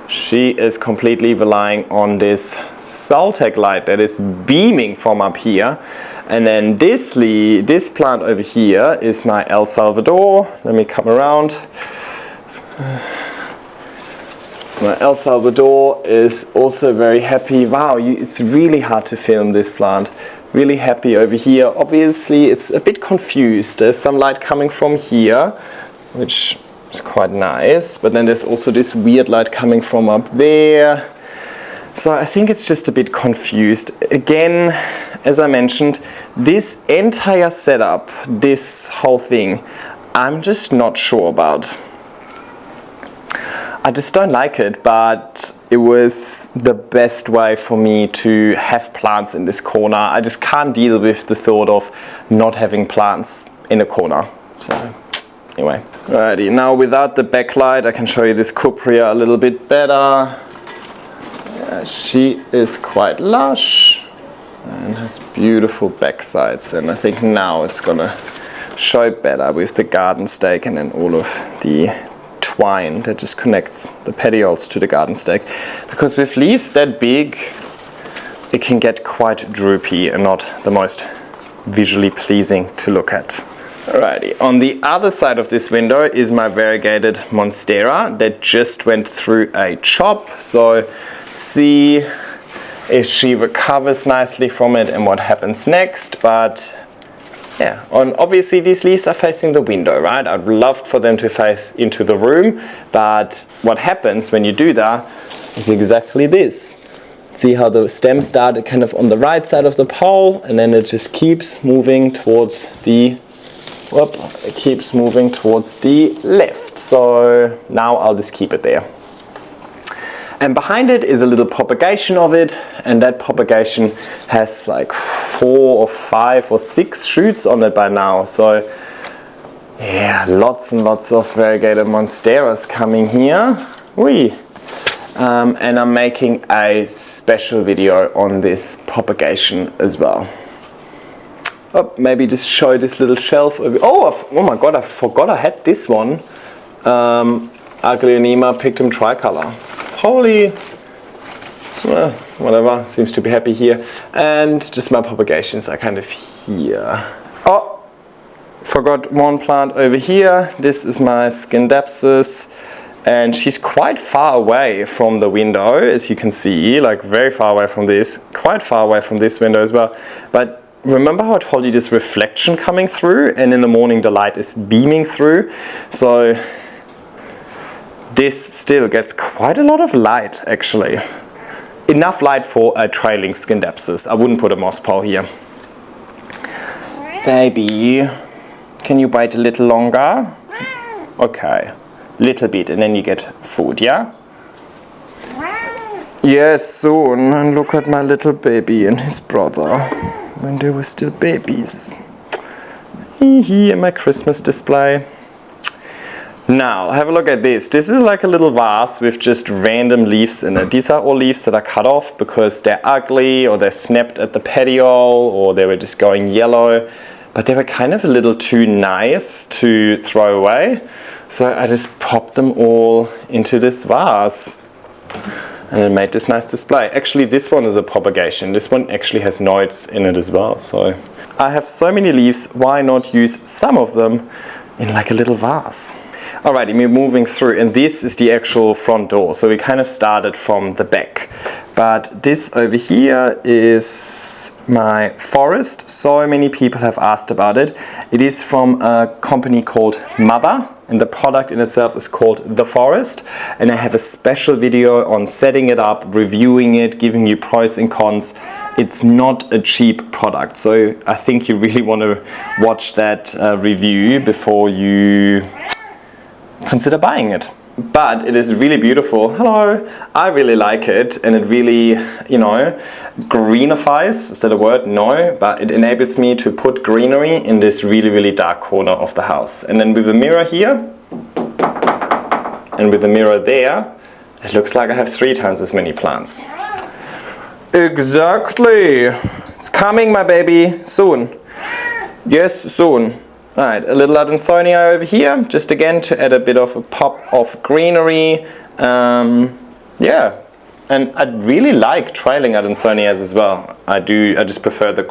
she is completely relying on this Soltec light that is beaming from up here. And then this plant over here is my El Salvador. Let me come around. My El Salvador is also very happy. Wow, it's really hard to film this plant. Really happy over here. Obviously, it's a bit confused. There's some light coming from here, which is quite nice. But then there's also this weird light coming from up there. So I think it's just a bit confused. Again, as I mentioned, this entire setup, this whole thing, I'm just not sure about. I just don't like it, but it was the best way for me to have plants in this corner. I just can't deal with the thought of not having plants in a corner. So anyway, alrighty, now without the backlight I can show you this Cupria a little bit better. Yeah, she is quite lush and has beautiful backsides, and I think now it's gonna show better with the garden stake and then all of the twine that just connects the petioles to the garden stake, because with leaves that big it can get quite droopy and not the most visually pleasing to look at. Alrighty, on the other side of this window is my variegated Monstera that just went through a chop, so see if she recovers nicely from it and what happens next. But yeah, obviously these leaves are facing the window, right? I'd love for them to face into the room, but what happens when you do that is exactly this. See how the stem started kind of on the right side of the pole, and then it just keeps moving towards the left. So now I'll just keep it there. And behind it is a little propagation of it, and that propagation has like 4 or 5 or 6 shoots on it by now. So yeah, lots and lots of variegated Monsteras coming here. And I'm making a special video on this propagation as well. Oh, maybe just show this little shelf over. Oh my god, I forgot I had this one. Aglaonema pictum tricolor. Holy, well, whatever, seems to be happy here. And just my propagations are kind of here. Oh, forgot one plant over here. This is my Scindapsus, and she's quite far away from the window, as you can see, like very far away from this, quite far away from this window as well. But remember how I told you this reflection coming through, and in the morning the light is beaming through? So this still gets quite a lot of light, actually. Enough light for a trailing Scindapsus. I wouldn't put a moss pole here. Baby, can you wait a little longer? Okay, little bit, and then you get food, yeah? Yes, soon. And look at my little baby and his brother when they were still babies. Here, my Christmas display. Now, have a look at this. This is like a little vase with just random leaves in it. These are all leaves that are cut off because they're ugly, or they're snapped at the petiole, or they were just going yellow. But they were kind of a little too nice to throw away. So I just popped them all into this vase. And it made this nice display. Actually, this one is a propagation. This one actually has nodes in it as well. So I have so many leaves, why not use some of them in like a little vase? Alrighty, we're moving through, and this is the actual front door. So we kind of started from the back. But this over here is my forest. So many people have asked about it. It is from a company called Mother, and the product in itself is called The Forest. And I have a special video on setting it up, reviewing it, giving you pros and cons. It's not a cheap product, so I think you really want to watch that review before you consider buying it. But it is really beautiful. Hello! I really like it, and it really, greenifies. Is that a word? No, but it enables me to put greenery in this really, really dark corner of the house. And then with a mirror here, and with a mirror there, it looks like I have 3 times as many plants. Exactly! It's coming, my baby, soon. Yes, soon. Alright, a little Adansonia over here, just again to add a bit of a pop of greenery. Yeah, And I really like trailing Adansonias as well. I just prefer the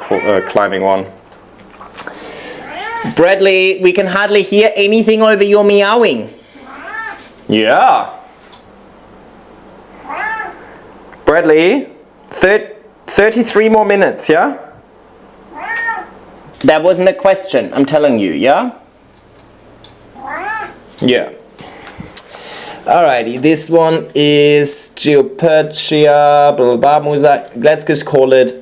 climbing one. Bradley, we can hardly hear anything over your meowing. Yeah. Bradley, 33 more minutes, yeah? That wasn't a question, I'm telling you, yeah? Yeah. Alrighty, this one is Geopertia, blah blah blah, let's just call it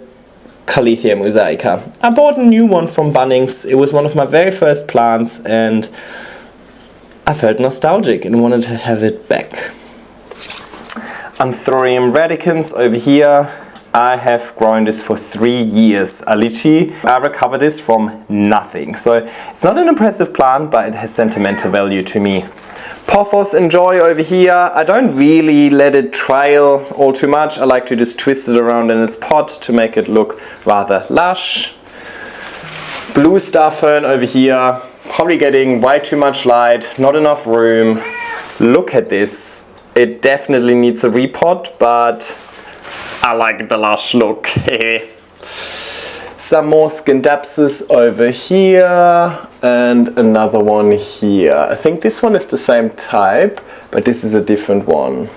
Caletheia mosaica. I bought a new one from Bunnings. It was one of my very first plants and I felt nostalgic and wanted to have it back. Anthurium radicans over here. I have grown this for 3 years. Alici, I recovered this from nothing. So it's not an impressive plant, but it has sentimental value to me. Pothos Enjoy over here. I don't really let it trail all too much. I like to just twist it around in its pot to make it look rather lush. Blue Star Fern over here. Probably getting way too much light, not enough room. Look at this. It definitely needs a repot, but I like the lush look. Some more Scindapsus over here and another one here. I think this one is the same type, but this is a different one.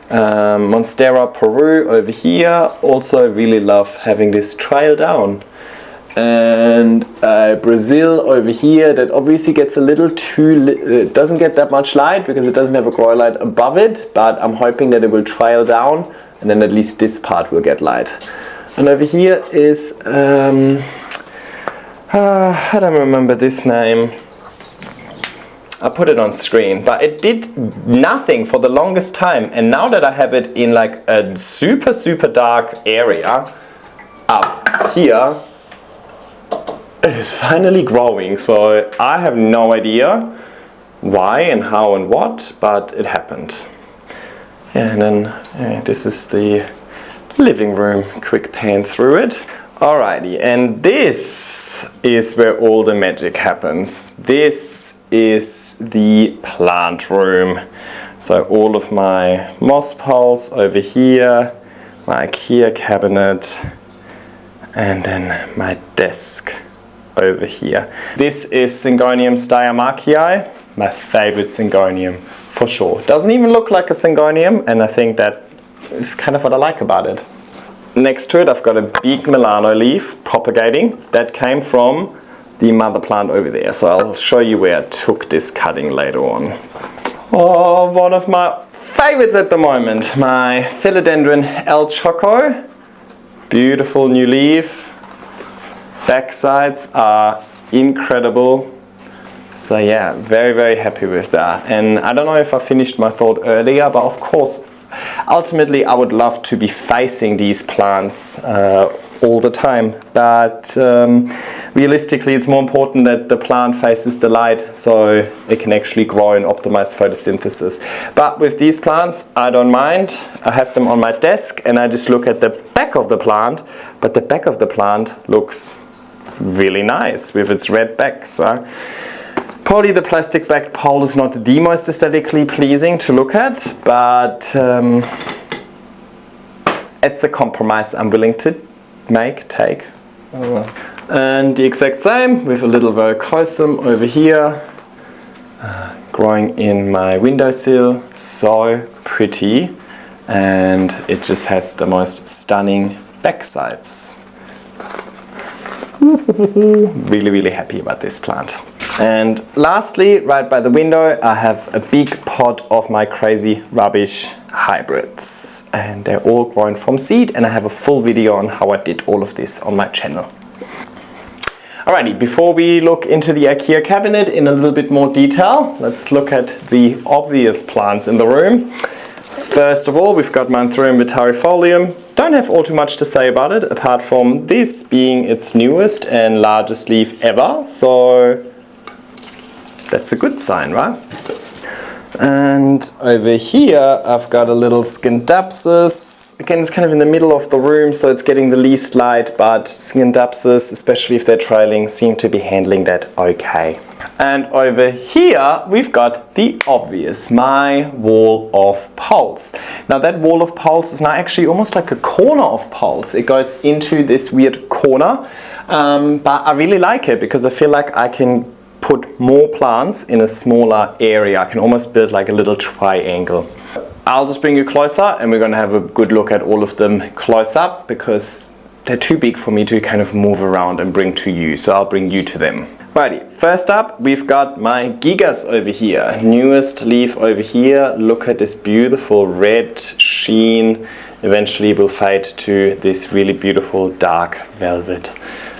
Monstera Peru over here. Also really love having this trail down. And Brazil over here that obviously gets a little too, it doesn't get that much light because it doesn't have a grow light above it, but I'm hoping that it will trail down and then at least this part will get light. And over here is, I don't remember this name. I put it on screen, but it did nothing for the longest time. And now that I have it in like a super, super dark area up here, it is finally growing. So I have no idea why and how and what, but it happened. And then this is the living room, quick pan through it. Alrighty, and this is where all the magic happens. This is the plant room. So all of my moss poles over here, my IKEA cabinet, and then my desk over here. This is Syngonium Styamachii, my favorite Syngonium for sure. Doesn't even look like a Syngonium, and I think that is kind of what I like about it. Next to it I've got a big Milano leaf propagating that came from the mother plant over there. So I'll show you where I took this cutting later on. Oh, one of my favorites at the moment, my Philodendron El Choco. Beautiful new leaf. Backsides are incredible. So yeah, very, very happy with that. And I don't know if I finished my thought earlier, but of course, ultimately I would love to be facing these plants all the time. But realistically, it's more important that the plant faces the light so it can actually grow and optimize photosynthesis. But with these plants, I don't mind. I have them on my desk and I just look at the back of the plant, but the back of the plant looks really nice with its red backs. Right? Probably the plastic backed pole is not the most aesthetically pleasing to look at, but it's a compromise I'm willing to take. And the exact same with a little verrucosum over here, growing in my windowsill. So pretty, and it just has the most stunning backsides. Really, really happy about this plant. And lastly, right by the window, I have a big pot of my crazy rubbish hybrids. And they're all grown from seed, and I have a full video on how I did all of this on my channel. Alrighty, before we look into the IKEA cabinet in a little bit more detail, let's look at the obvious plants in the room. First of all, we've got my Anthurium vitarifolium. Don't have all too much to say about it, apart from this being its newest and largest leaf ever. So that's a good sign, right? And over here, I've got a little Scindapsus. Again, it's kind of in the middle of the room, so it's getting the least light, but Scindapsus, especially if they're trailing, seem to be handling that okay. And over here we've got the obvious, my wall of pulse. Now that wall of pulse is now actually almost like a corner of pulse. It goes into this weird corner, but I really like it because I feel like I can put more plants in a smaller area. I can almost build like a little triangle. I'll just bring you closer and we're going to have a good look at all of them close up because they're too big for me to kind of move around and bring to you, so I'll bring you to them. Righty, first up we've got my gigas over here. Newest leaf over here. Look at this beautiful red sheen. Eventually will fade to this really beautiful dark velvet.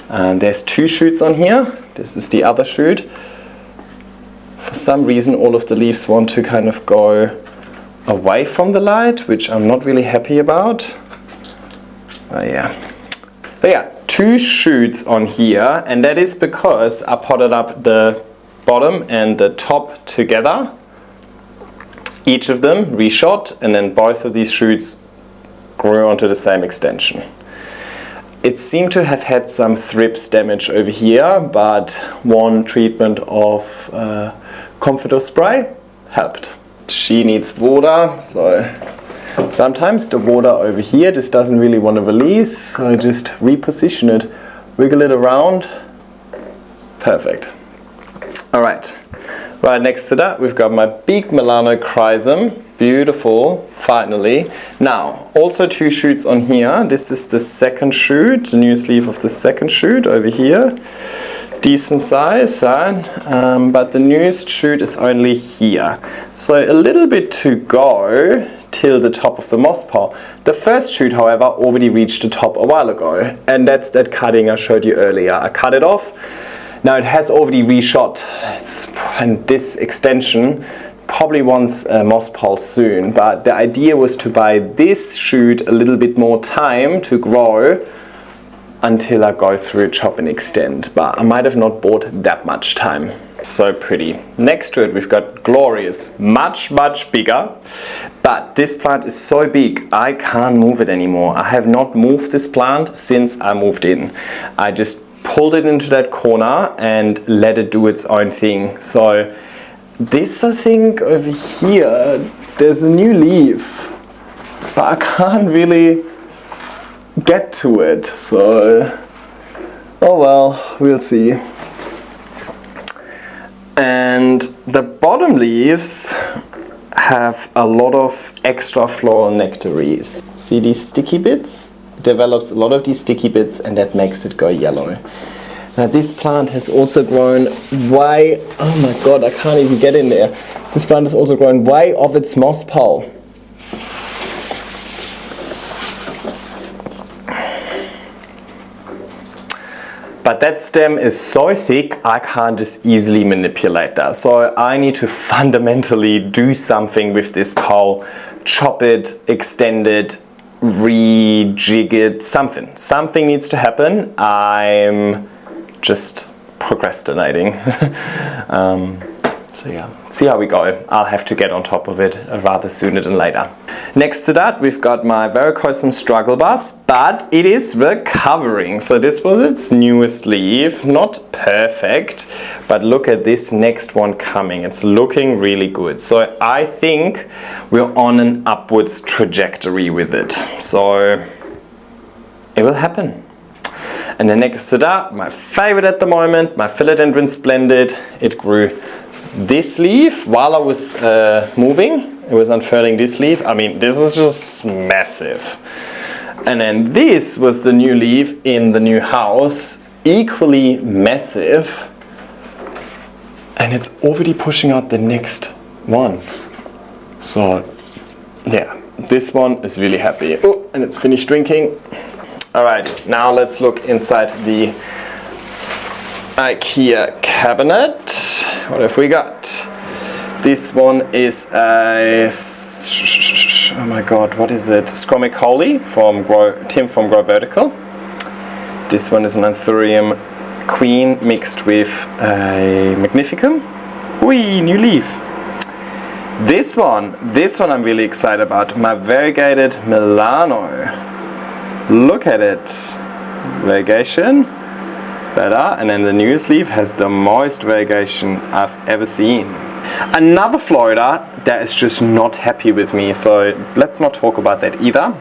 There's 2 shoots on here. This is the other shoot. For some reason all of the leaves want to kind of go away from the light, which I'm not really happy about. But yeah, 2 shoots on here, and that is because I potted up the bottom and the top together. Each of them reshot, and then both of these shoots grew onto the same extension. It seemed to have had some thrips damage over here, but one treatment of Comforter spray helped. She needs water, so sometimes the water over here just doesn't really want to release, so I just reposition it, wiggle it around. Perfect. Alright, right next to that we've got my big Melanochrysum. Beautiful, finally. Now, also 2 shoots on here. This is the second shoot, the newest leaf of the second shoot over here. Decent size, but the newest shoot is only here. So a little bit to go till the top of the moss pile. The first shoot, however, already reached the top a while ago, and that's that cutting I showed you earlier. I cut it off. Now it has already reshot, and this extension probably wants a moss pile soon, but the idea was to buy this shoot a little bit more time to grow until I go through chop and extend, but I might have not bought that much time. So pretty. Next to it we've got Glorious, much bigger, but this plant is so big I can't move it anymore. I have not moved this plant since I moved in. I just pulled it into that corner and let it do its own thing. So this, I think over here there's a new leaf, but I can't really get to it, so oh well, we'll see. And the bottom leaves have a lot of extra floral nectaries. See these sticky bits? It develops a lot of these sticky bits and that makes it go yellow. Now this plant has also grown way, oh my god, I can't even get in there. This plant has also grown way off its moss pole. But that stem is so thick, I can't just easily manipulate that. So I need to fundamentally do something with this pole, chop it, extend it, rejig it, something. Something needs to happen. I'm just procrastinating. So yeah, see how we go. I'll have to get on top of it rather sooner than later. Next to that we've got my Varicosum struggle bus, but it is recovering. So this was its newest leaf, not perfect, but look at this next one coming. It's looking really good. So I think we're on an upwards trajectory with it. So it will happen. And then next to that, my favorite at the moment, my Philodendron Splendid. It grew this leaf while I was moving. It was unfurling this leaf. I mean, this is just massive. And then this was the new leaf in the new house, equally massive. And it's already pushing out the next one. So yeah, this one is really happy. Oh, and it's finished drinking. Alright, now let's look inside the IKEA cabinet. What have we got? This one is a, oh my god, what is it? Scromicoli from Tim from Grow Vertical. This one is an Anthurium Queen mixed with a Magnificum. Whee, new leaf. This one I'm really excited about. My variegated Milano. Look at it. Variegation. better, and then the newest leaf has the most variegation I've ever seen. Another Florida that is just not happy with me, so let's not talk about that either.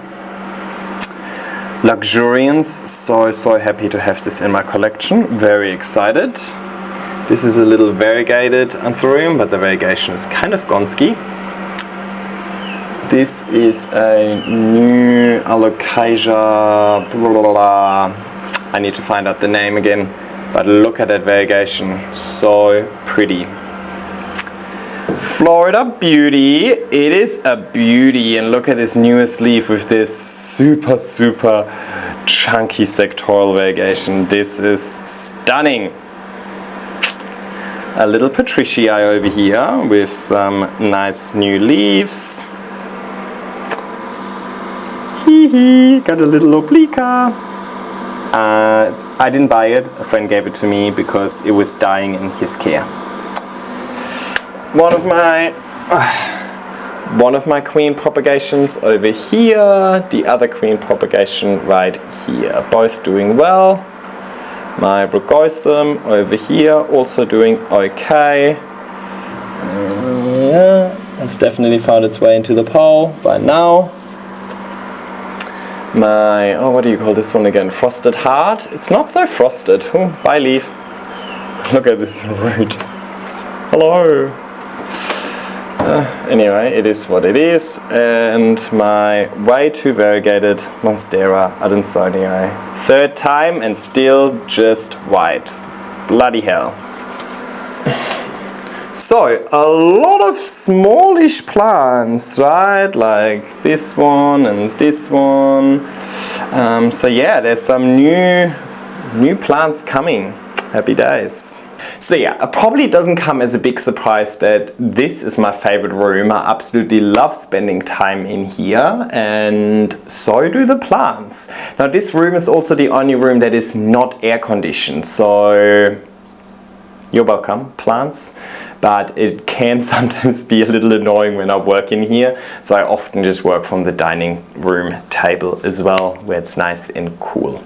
Luxuriance, so happy to have this in my collection, very excited. This is a little variegated anthurium, but the variegation is kind of gonski. This is a new alocasia, I need to find out the name again, but look at that variegation, so pretty. Florida Beauty, it is a beauty, and look at this newest leaf with this super chunky sectoral variegation. This is stunning. A little Patricii over here with some nice new leaves. Got a little obliqua. I didn't buy it, a friend gave it to me because it was dying in his care. One of my queen propagations over here, the other queen propagation right here, both doing well. My rugosum over here also doing okay. Yeah, it's definitely found its way into the pole by now. My, what do you call this one again? Frosted Heart. It's not so frosted. Oh, bye leaf. Look at this root. Hello. Anyway, it is what it is. And my way too variegated Monstera Adansonii. Third time and still just white. Bloody hell. So, a lot of smallish plants, right? Like this one and this one. So yeah, there's some new plants coming. Happy days. So yeah, it probably doesn't come as a big surprise that this is my favorite room. I absolutely love spending time in here, and so do the plants. Now this room is also the only room that is not air conditioned, so you're welcome, plants. But it can sometimes be a little annoying when I work in here, so I often just work from the dining room table as well, where it's nice and cool.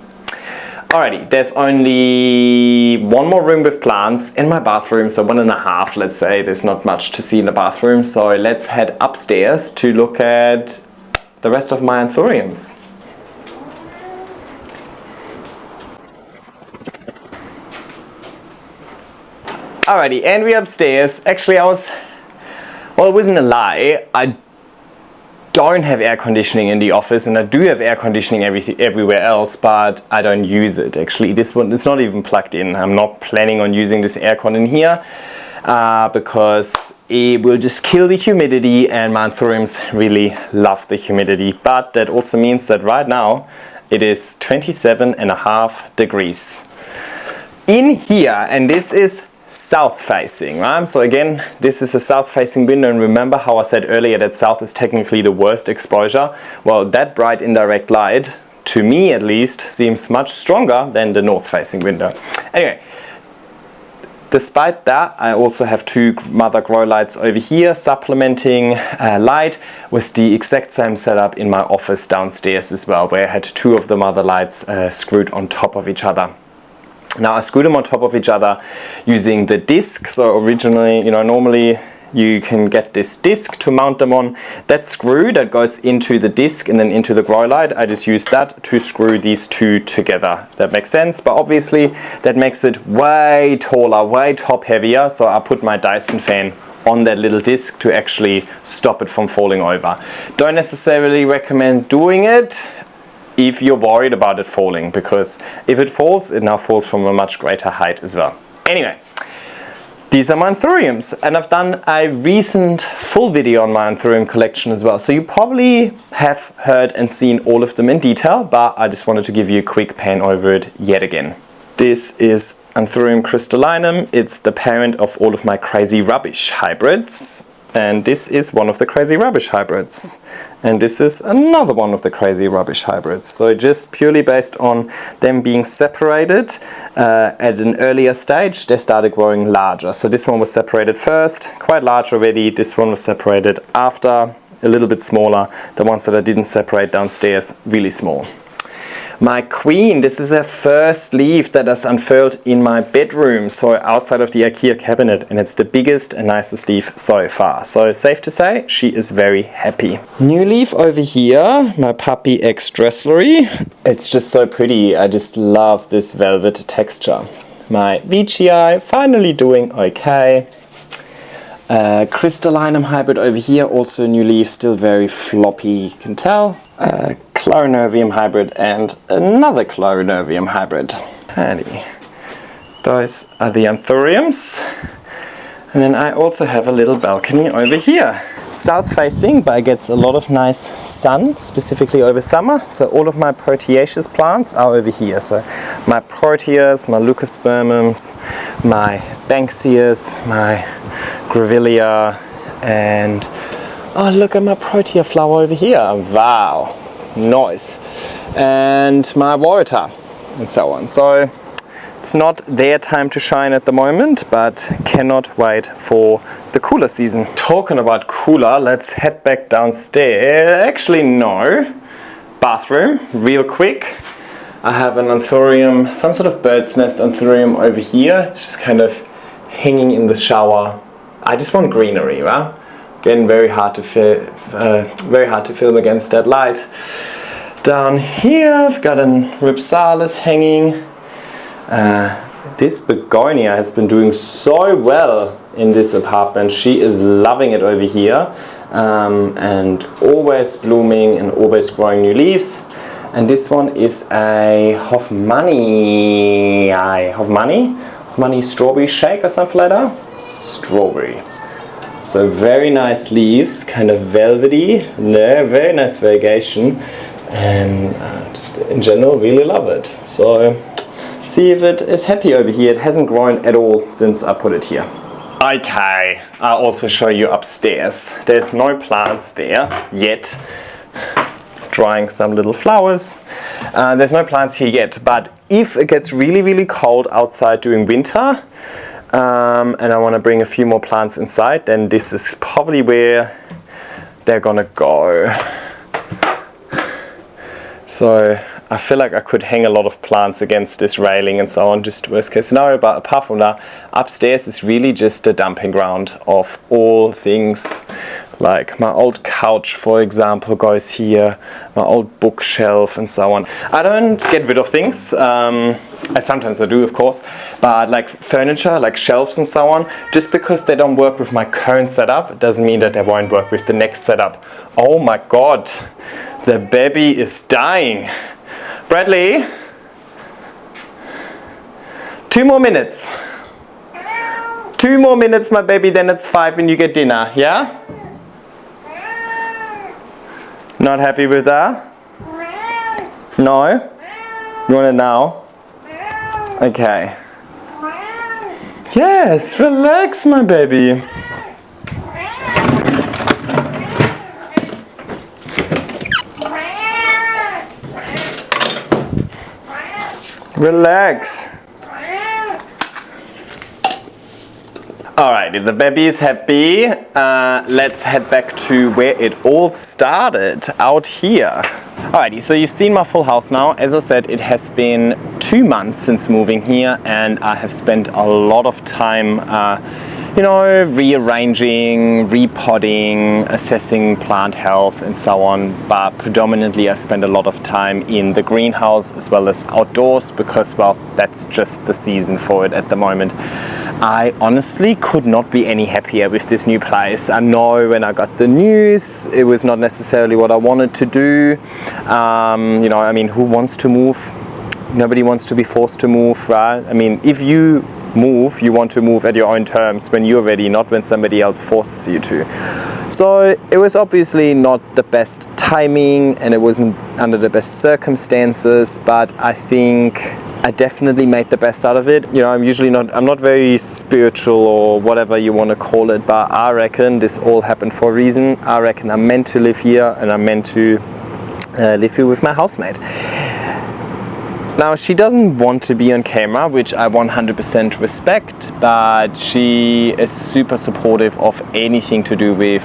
Alrighty, there's only one more room with plants in my bathroom, so 1.5, let's say. There's not much to see in the bathroom, so let's head upstairs to look at the rest of my anthuriums. Alrighty, and we're upstairs. Actually, well, it wasn't a lie. I don't have air conditioning in the office, and I do have air conditioning everywhere else, but I don't use it. Actually, this one, it's not even plugged in. I'm not planning on using this aircon in here because it will just kill the humidity, and my anthuriums really love the humidity. But that also means that right now it is 27.5 degrees in here, and this is south facing, right? So again, this is a south facing window, and remember how I said earlier that south is technically the worst exposure? Well, that bright indirect light, to me at least, seems much stronger than the north facing window. Anyway, despite that, I also have two mother grow lights over here supplementing light with the exact same setup in my office downstairs as well, where I had two of the mother lights screwed on top of each other. Now I screwed them on top of each other using the disc. So originally, normally you can get this disc to mount them on. That screw that goes into the disc and then into the grow light, I just use that to screw these two together. That makes sense, but obviously that makes it way taller, way top heavier. So I put my Dyson fan on that little disc to actually stop it from falling over. Don't necessarily recommend doing it if you're worried about it falling, because if it falls, it now falls from a much greater height as well. Anyway, these are my anthuriums, and I've done a recent full video on my anthurium collection as well, so you probably have heard and seen all of them in detail, but I just wanted to give you a quick pan over it yet again. This is Anthurium crystallinum. It's the parent of all of my crazy rubbish hybrids. And this is one of the crazy rubbish hybrids. And this is another one of the crazy rubbish hybrids. So just purely based on them being separated at an earlier stage, they started growing larger. So this one was separated first, quite large already. This one was separated after, a little bit smaller. The ones that I didn't separate downstairs, really small. My queen, this is her first leaf that is unfurled in my bedroom, so outside of the IKEA cabinet, and it's the biggest and nicest leaf so far. So safe to say, she is very happy. New leaf over here, my puppy X Dresslery. It's just so pretty. I just love this velvet texture. My Veitchii finally doing okay. Crystallinum hybrid over here, also new leaf, still very floppy, you can tell. Chloronervium hybrid and another Chloronervium hybrid. Handy. Those are the anthuriums. And then I also have a little balcony over here. South facing, but it gets a lot of nice sun, specifically over summer. So all of my proteaceous plants are over here. So my proteas, my leucospermums, my banksias, my grevillea, and oh, look at my protea flower over here. Wow, nice. And my water and so on. So it's not their time to shine at the moment, but cannot wait for the cooler season. Talking about cooler, let's head back downstairs. Actually, no. Bathroom, real quick. I have an anthurium, some sort of bird's nest anthurium over here. It's just kind of hanging in the shower. I just want greenery, right? Again, very hard to film against that light. Down here, I've got an Rhipsalis hanging. This begonia has been doing so well in this apartment. She is loving it over here, and always blooming and always growing new leaves. And this one is a Hoffmanni strawberry shake or something like that. Strawberry. So very nice leaves, kind of velvety, very nice variegation, and just in general really love it. So see if it is happy over here. It hasn't grown at all since I put it here. Okay, I'll also show you upstairs. There's no plants there yet. Drying some little flowers. There's no plants here yet, but if it gets really cold outside during winter, and I want to bring a few more plants inside, then this is probably where they're gonna go. So I feel like I could hang a lot of plants against this railing and so on, just worst case scenario, but apart from that, upstairs is really just a dumping ground of all things. Like my old couch, for example, goes here, my old bookshelf and so on. I don't get rid of things, sometimes I do of course, but like furniture, like shelves and so on, just because they don't work with my current setup, doesn't mean that they won't work with the next setup. Oh my god, the baby is dying. Bradley, 2 more minutes. 2 more minutes, my baby, then it's 5 and you get dinner, yeah? Not happy with that? No? You want it now? Okay. Yes, relax, my baby. Relax. Alrighty, the baby is happy. Let's head back to where it all started, out here. Alrighty, so you've seen my full house now. As I said, it has been 2 months since moving here, and I have spent a lot of time rearranging, repotting, assessing plant health and so on, but predominantly I spend a lot of time in the greenhouse as well as outdoors because, well, that's just the season for it at the moment. I honestly could not be any happier with this new place. I know when I got the news, it was not necessarily what I wanted to do. Who wants to move? Nobody wants to be forced to move, right? I mean, if you move, you want to move at your own terms when you're ready, not when somebody else forces you to. So it was obviously not the best timing and it wasn't under the best circumstances, but I think I definitely made the best out of it. I'm not very spiritual or whatever you want to call it, but I reckon this all happened for a reason. I reckon I'm meant to live here and I'm meant to live here with my housemate. Now, she doesn't want to be on camera, which I 100% respect, but she is super supportive of anything to do with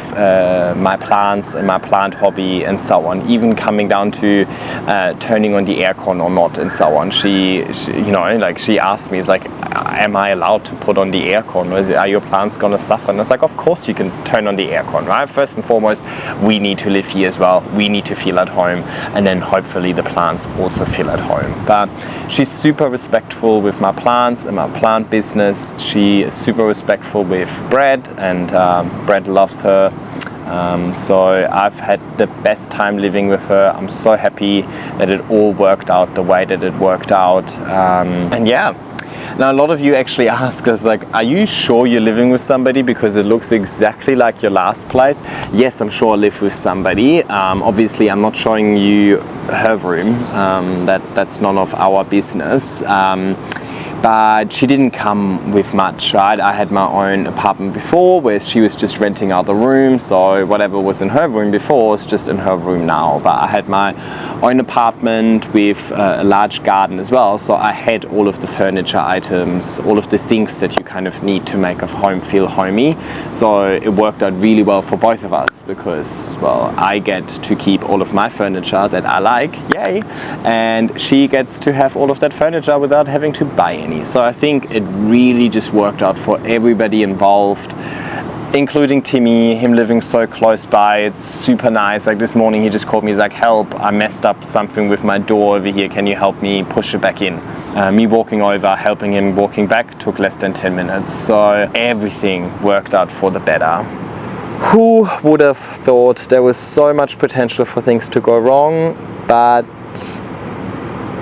my plants and my plant hobby and so on, even coming down to turning on the aircon or not and so on. She you know, like, she asked me, it's like, am I allowed to put on the aircon, or are your plants gonna suffer? And I was like, of course you can turn on the aircon, right? First and foremost, we need to live here as well. We need to feel at home, and then hopefully the plants also feel at home. But she's super respectful with my plants and my plant business. She is super respectful with Brad, and Brad loves her. So I've had the best time living with her. I'm so happy that it all worked out the way that it worked out. And yeah. Now, a lot of you actually ask us, like, are you sure you're living with somebody because it looks exactly like your last place? Yes, I'm sure I live with somebody. Obviously, I'm not showing you her room. That's none of our business. But she didn't come with much, right? I had my own apartment before where she was just renting out the room, so whatever was in her room before is just in her room now. But I had my own apartment with a large garden as well, so I had all of the furniture items, all of the things that you kind of need to make a home feel homey. So it worked out really well for both of us because, well, I get to keep all of my furniture that I like, yay, and she gets to have all of that furniture without having to buy any. So I think it really just worked out for everybody involved, including Timmy, him living so close by. It's super nice. Like this morning he just called me, he's like, help, I messed up something with my door over here, can you help me push it back in? Me walking over, helping him walking back took less than 10 minutes. So everything worked out for the better. Who would have thought? There was so much potential for things to go wrong, but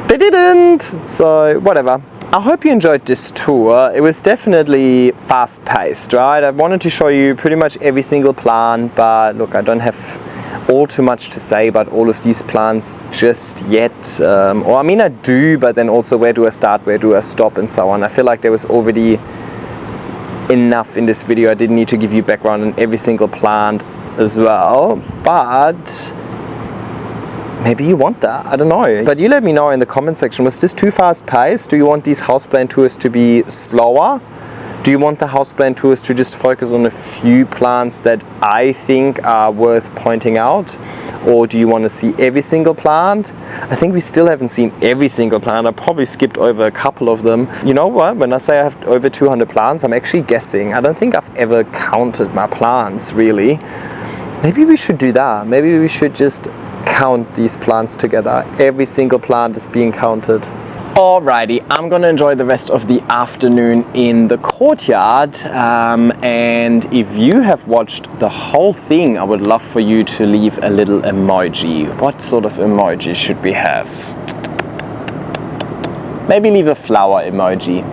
they didn't. So whatever. I hope you enjoyed this tour. It was definitely fast-paced, right? I wanted to show you pretty much every single plant, but look, I don't have all too much to say about all of these plants just yet. Or I mean, I do, but then also where do I start, where do I stop, and so on. I feel like there was already enough in this video. I didn't need to give you background on every single plant as well, but maybe you want that, I don't know. But you let me know in the comment section, was this too fast paced? Do you want these houseplant tours to be slower? Do you want the houseplant tours to just focus on a few plants that I think are worth pointing out? Or do you want to see every single plant? I think we still haven't seen every single plant. I probably skipped over a couple of them. You know what? When I say I have over 200 plants, I'm actually guessing. I don't think I've ever counted my plants, really. Maybe we should do that. Maybe we should just count these plants together. Every single plant is being counted. Alrighty, I'm gonna enjoy the rest of the afternoon in the courtyard, and if you have watched the whole thing, I would love for you to leave a little emoji. What sort of emoji should we have? Maybe leave a flower emoji.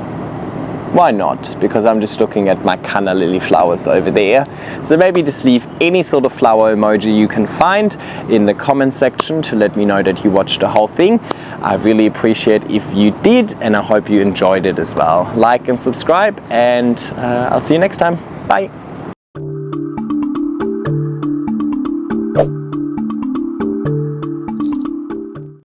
Why not? Because I'm just looking at my canna lily flowers over there. So maybe just leave any sort of flower emoji you can find in the comment section to let me know that you watched the whole thing. I really appreciate if you did, and I hope you enjoyed it as well. Like and subscribe, and I'll see you next time. Bye.